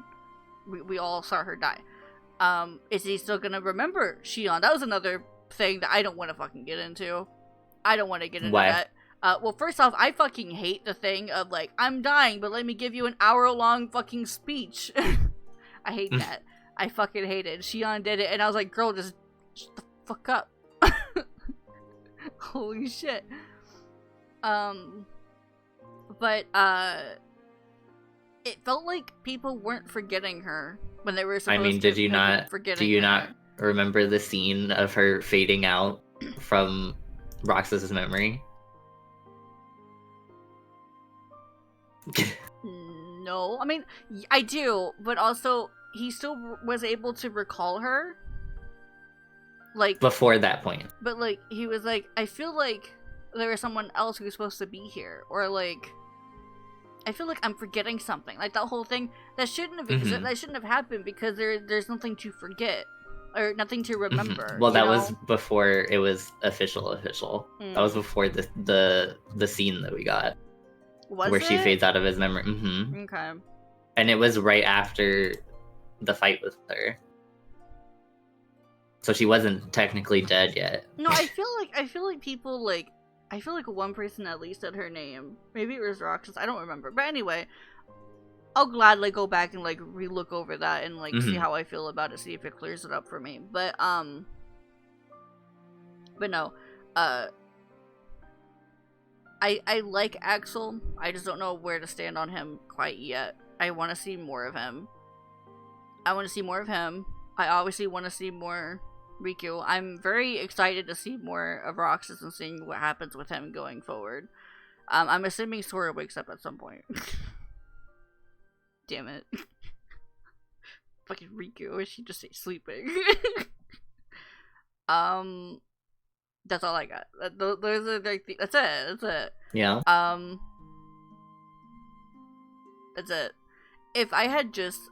We all saw her die. Is he still gonna remember Shion? That was another thing that I don't want to fucking get into. I don't want to get into that. Well, first off, I fucking hate the thing of, like, I'm dying, but let me give you an hour-long fucking speech. I hate that. I fucking hate it. Shion did it, and I was like, girl, just shut the fuck up. Holy shit. But, it felt like people weren't forgetting her when they were supposed to. I mean, do you not remember the scene of her fading out from Roxas's memory? No. I mean, I do, but also, he still was able to recall her. Like, before that point. But, like, he was like, I feel like there was someone else who's supposed to be here. Or, like, I feel like I'm forgetting something. Like, that whole thing, that shouldn't have existed. That shouldn't have happened because there's nothing to forget. Or nothing to remember. Well, that was before it was official. That was before the scene that we got. Where she fades out of his memory. Okay. And it was right after the fight with her. So she wasn't technically dead yet. No, I feel like people like, I feel like one person at least said her name. Maybe it was Roxas. I don't remember. But anyway, I'll gladly go back and like relook over that and like see how I feel about it. See if it clears it up for me. But no, I like Axel. I just don't know where to stand on him quite yet. I want to see more of him. I obviously want to see more Riku. I'm very excited to see more of Roxas and seeing what happens with him going forward. I'm assuming Sora wakes up at some point. Damn it. Fucking Riku, she just stay sleeping. That's all I got. Those are like that's it. Yeah. That's it. If I had just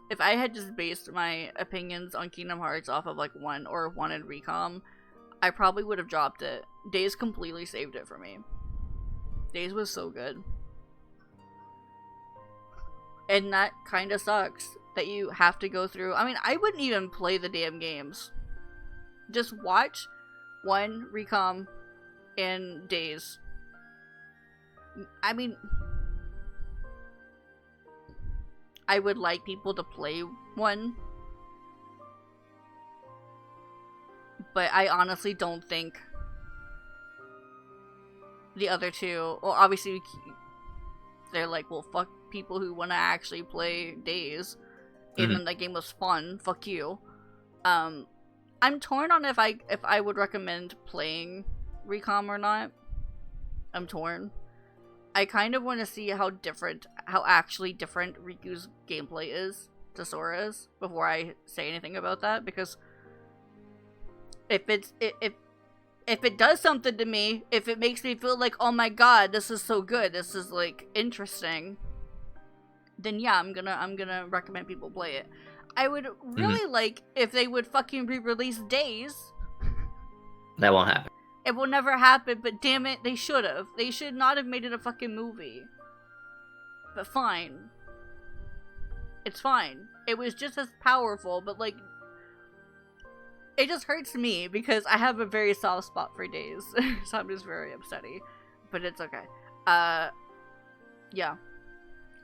based my opinions on Kingdom Hearts off of like one in Recom, I probably would have dropped it. Days completely saved it for me. Days was so good. And that kind of sucks that you have to go through. I mean, I wouldn't even play the damn games. Just watch one Recom in Days. I mean, I would like people to play one, but I honestly don't think the other two, well, obviously they're like, well, fuck people who want to actually play Days, even though that game was fun, fuck you. I'm torn on if I would recommend playing Recom or not. I'm torn. I kind of want to see how actually different Riku's gameplay is to Sora's before I say anything about that, because if it does something to me, if it makes me feel like, oh my god, this is so good, this is like interesting, then yeah, I'm gonna recommend people play it. I would really like if they would fucking re-release Days. That won't happen. It will never happen, but damn it, they should have. They should not have made it a fucking movie. But fine. It's fine. It was just as powerful, but like, it just hurts me because I have a very soft spot for Days. So I'm just very upsetty. But it's okay. Yeah.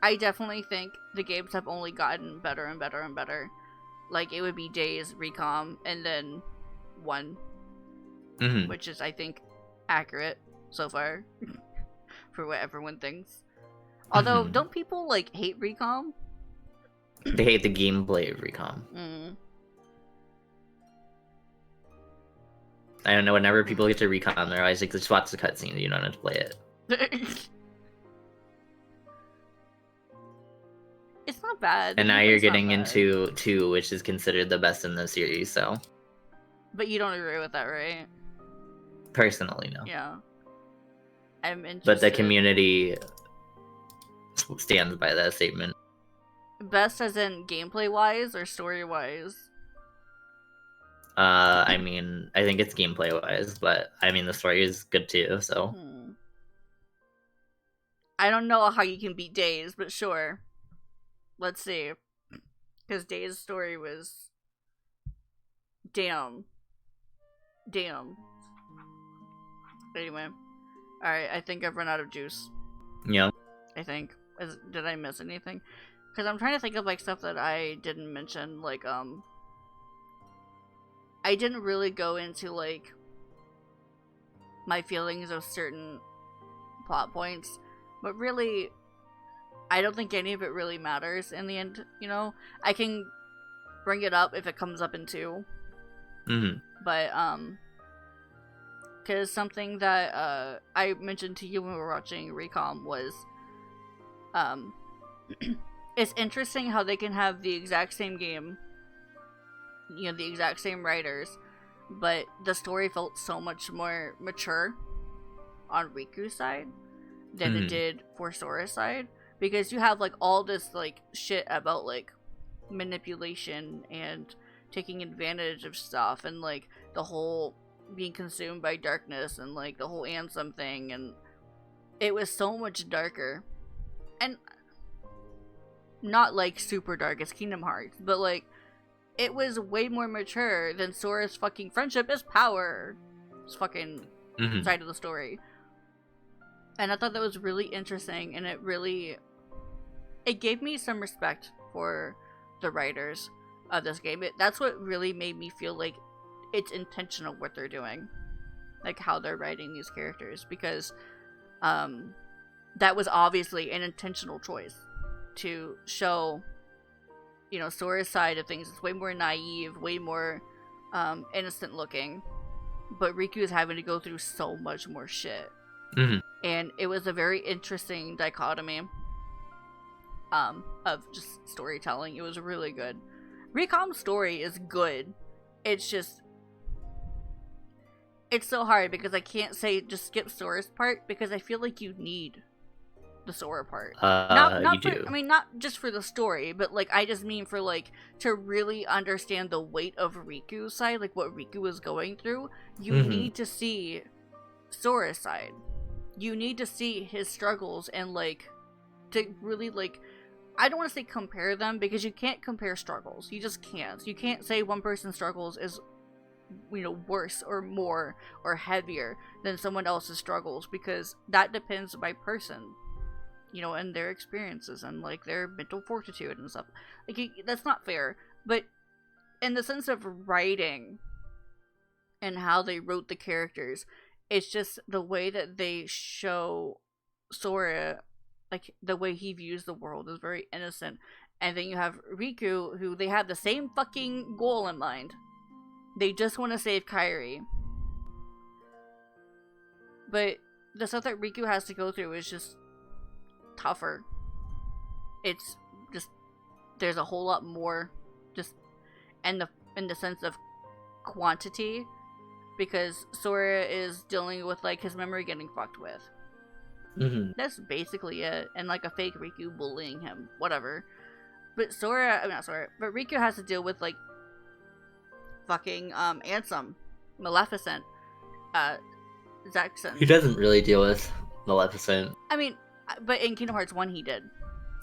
I definitely think the games have only gotten better and better and better. Like, it would be Days, Recom, and then 1. Which is, I think, accurate so far. For what everyone thinks. Although, don't people, like, hate Recom? They hate the gameplay of Recom. I don't know, whenever people get to Recon, they're always like, just watch the cutscene, you don't have to play it. It's not bad. And now you're getting into 2, which is considered the best in the series, so... But you don't agree with that, right? Personally, no. Yeah. I'm interested. But the community stands by that statement. Best as in gameplay-wise or story-wise? I mean, I think it's gameplay-wise, but I mean, the story is good too, so... I don't know how you can beat Days, but sure. Let's see. Because Days' story was... Damn. Anyway. Alright, I think I've run out of juice. Yeah. I think. Did I miss anything? Because I'm trying to think of, like, stuff that I didn't mention. Like, I didn't really go into, like, my feelings of certain plot points. But really, I don't think any of it really matters in the end, you know? I can bring it up if it comes up in 2. But, because something that, I mentioned to you when we were watching Recom was, it's interesting how they can have the exact same game, you know, the exact same writers, but the story felt so much more mature on Riku's side than it did for Sora's side, because you have, like, all this, like, shit about, like, manipulation and taking advantage of stuff, and, like, the whole being consumed by darkness, and, like, the whole Ansem thing, and it was so much darker. And not, like, super dark as Kingdom Hearts, but, like, it was way more mature than Sora's fucking friendship is power. It's fucking side of the story. And I thought that was really interesting, and it gave me some respect for the writers of this game. That's what really made me feel like it's intentional what they're doing. Like, how they're writing these characters. Because, that was obviously an intentional choice to show, you know, Sora's side of things is way more naive, way more innocent looking, but Riku is having to go through so much more shit. Mm-hmm. And it was a very interesting dichotomy of just storytelling. It was really good. Recom's story is good. It's just, it's so hard because I can't say just skip Sora's part because I feel like you need the Sora part. Not You for, do. I mean, not just for the story, but like I just mean for like to really understand the weight of Riku's side, like what Riku was going through. You need to see Sora's side. You need to see his struggles and like to really like, I don't want to say compare them because you can't compare struggles. You just can't. You can't say one person's struggles is, you know, worse or more or heavier than someone else's struggles because that depends by person, you know, and their experiences and like their mental fortitude and stuff. Like that's not fair. But in the sense of writing and how they wrote the characters, it's just the way that they show Sora, like the way he views the world is very innocent. And then you have Riku, who they have the same fucking goal in mind. They just want to save Kairi. But the stuff that Riku has to go through is just tougher. It's just, there's a whole lot more just in the sense of quantity, because Sora is dealing with like his memory getting fucked with. That's basically it, and like a fake Riku bullying him, whatever. But but Riku has to deal with like fucking Ansem, Maleficent, Zaxxon. He doesn't really deal with Maleficent. I mean, but in Kingdom Hearts 1 he did.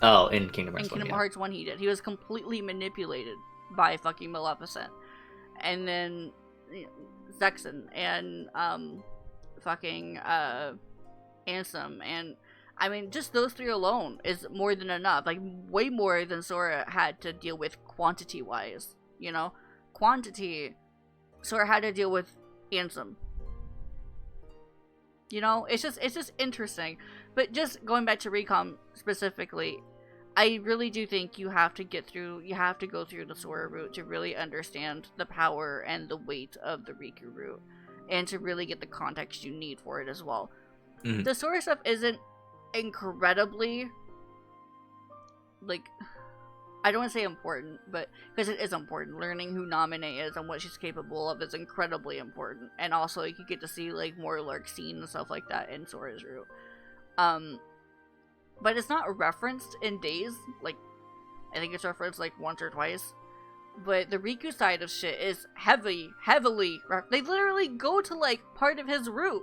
Oh, in Kingdom Hearts In 1, Kingdom yeah. Hearts 1 he did. He was completely manipulated by fucking Maleficent. And then Zaxxon and fucking Ansem, and I mean just those three alone is more than enough. Like way more than Sora had to deal with quantity wise, you know? Quantity, Sora had to deal with Ansem. You know, it's just interesting. But just going back to Recom specifically, I really do think you have to go through the Sora route to really understand the power and the weight of the Riku route, and to really get the context you need for it as well. The Sora stuff isn't incredibly, like, I don't want to say important, but because it is important. Learning who Naminé is and what she's capable of is incredibly important. And also, you get to see like more Lark scene and stuff like that in Sora's route. But it's not referenced in Days. Like, I think it's referenced like once or twice. But the Riku side of shit is heavily. They literally go to like part of his route.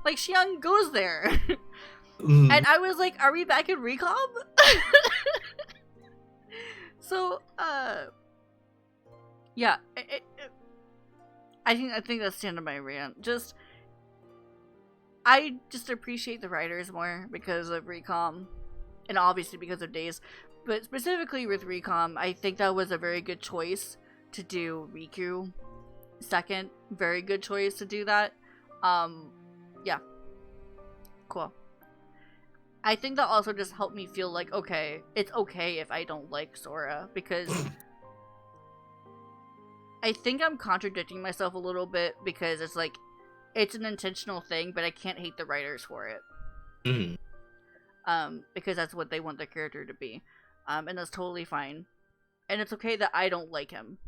Like Xiang goes there. And I was like, are we back in Recom? So, yeah, I think that's the end of my rant. I just appreciate the writers more because of Recom, and obviously because of Days, but specifically with Recom, I think that was a very good choice to do Riku second. Very good choice to do that. Yeah. Cool. I think that also just helped me feel like, okay, it's okay if I don't like Sora, because I think I'm contradicting myself a little bit, because it's like, it's an intentional thing, but I can't hate the writers for it. Because that's what they want the character to be. And that's totally fine. And it's okay that I don't like him.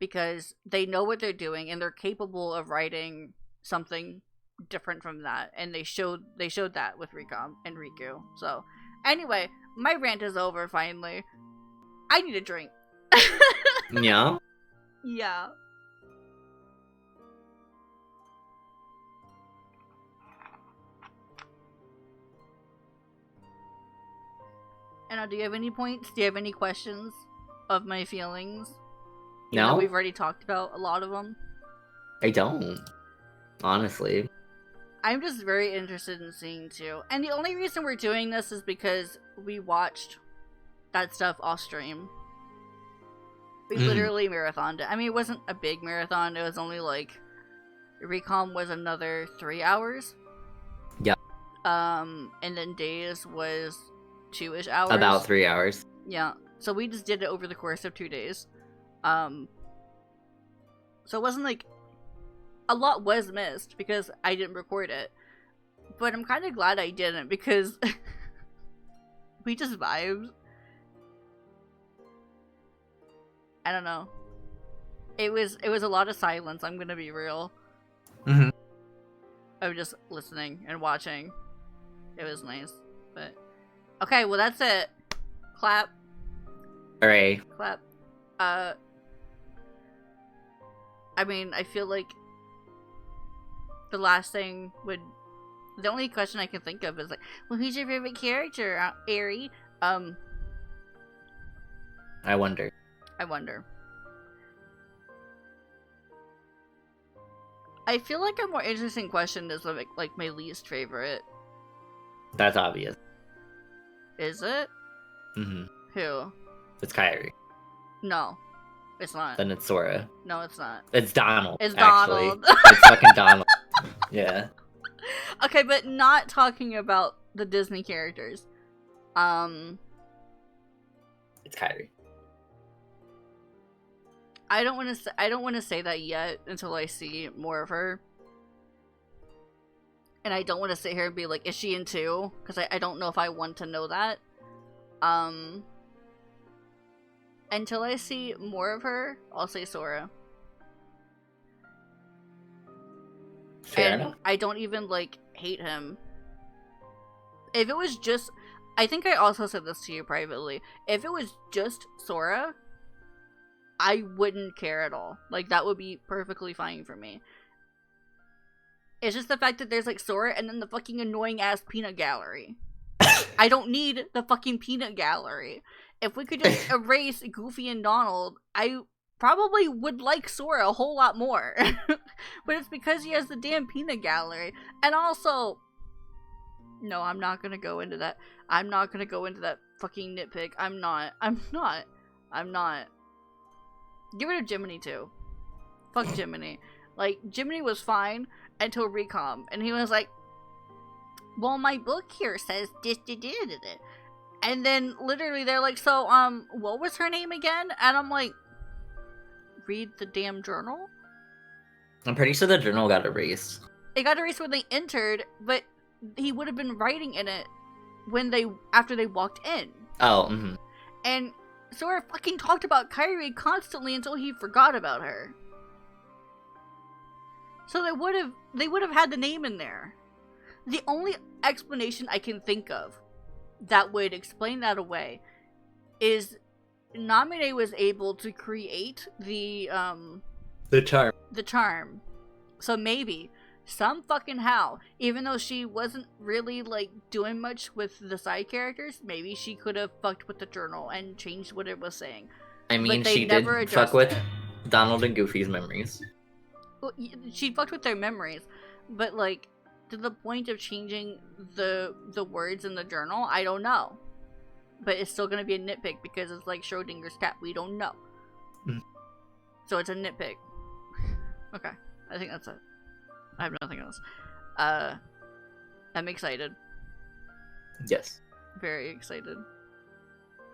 Because they know what they're doing, and they're capable of writing something different from that, and they showed that with Recom and Riku. So anyway, my rant is over finally. I need a drink. Yeah? Yeah. And do you have any points? Do you have any questions of my feelings? Even though No? we've already talked about a lot of them. I don't. Honestly. I'm just very interested in seeing too. And the only reason we're doing this is because we watched that stuff off stream. We literally marathoned it. I mean, it wasn't a big marathon. It was only like, Recom was another 3 hours. Yeah. And then Days was 2-ish hours. About 3 hours. Yeah. So we just did it over the course of 2 days. So it wasn't like a lot was missed because I didn't record it. But I'm kind of glad I didn't because we just vibed. I don't know. It was a lot of silence, I'm gonna be real. Mm-hmm. Of just listening and watching. It was nice. But okay, well that's it. Clap. Hooray. Clap. I mean, I feel like the last thing would... The only question I can think of is like, well, who's your favorite character, Ari? I wonder. I feel like a more interesting question is like my least favorite. That's obvious. Is it? Mm-hmm. Who? It's Kyrie. No, it's not. Then it's Sora. No, it's not. It's Donald. It's actually. Donald. It's fucking Donald. Yeah. Okay, but not talking about the Disney characters. It's Kyrie. I don't want to say that yet until I see more of her. And I don't want to sit here and be like, is she in 2? Because I don't know if I want to know that. Until I see more of her, I'll say Sora. Fair and enough. I don't even like hate him. If it was just, I think I also said this to you privately. If it was just Sora, I wouldn't care at all. Like, that would be perfectly fine for me. It's just the fact that there's like Sora and then the fucking annoying ass peanut gallery. I don't need the fucking peanut gallery. If we could just erase Goofy and Donald, I probably would like Sora a whole lot more. But it's because he has the damn peanut gallery. And also, no, I'm not gonna go into that. I'm not gonna go into that fucking nitpick. I'm not. Get rid of Jiminy too. Fuck Jiminy. Like, Jiminy was fine until Recom. And he was like, well, my book here says this. And then literally they're like, so, what was her name again? And I'm like, read the damn journal? I'm pretty sure the journal got erased. It got erased when they entered, but he would have been writing in it after they walked in. Oh, mm-hmm. And Sora fucking talked about Kyrie constantly until he forgot about her. So they would have had the name in there. The only explanation I can think of that would explain that away is Namine was able to create the charm. So maybe some fucking how, even though she wasn't really like doing much with the side characters, maybe she could have fucked with the journal and changed what it was saying. I mean, But they she never did fuck addressed with it. Donald and Goofy's memories. Well, she fucked with their memories, but like to the point of changing the words in the journal, I don't know. But it's still gonna be a nitpick because it's like Schrodinger's cat. We don't know. Mm. So it's a nitpick. Okay, I think that's it. I have nothing else. I'm excited. Yes. Very excited.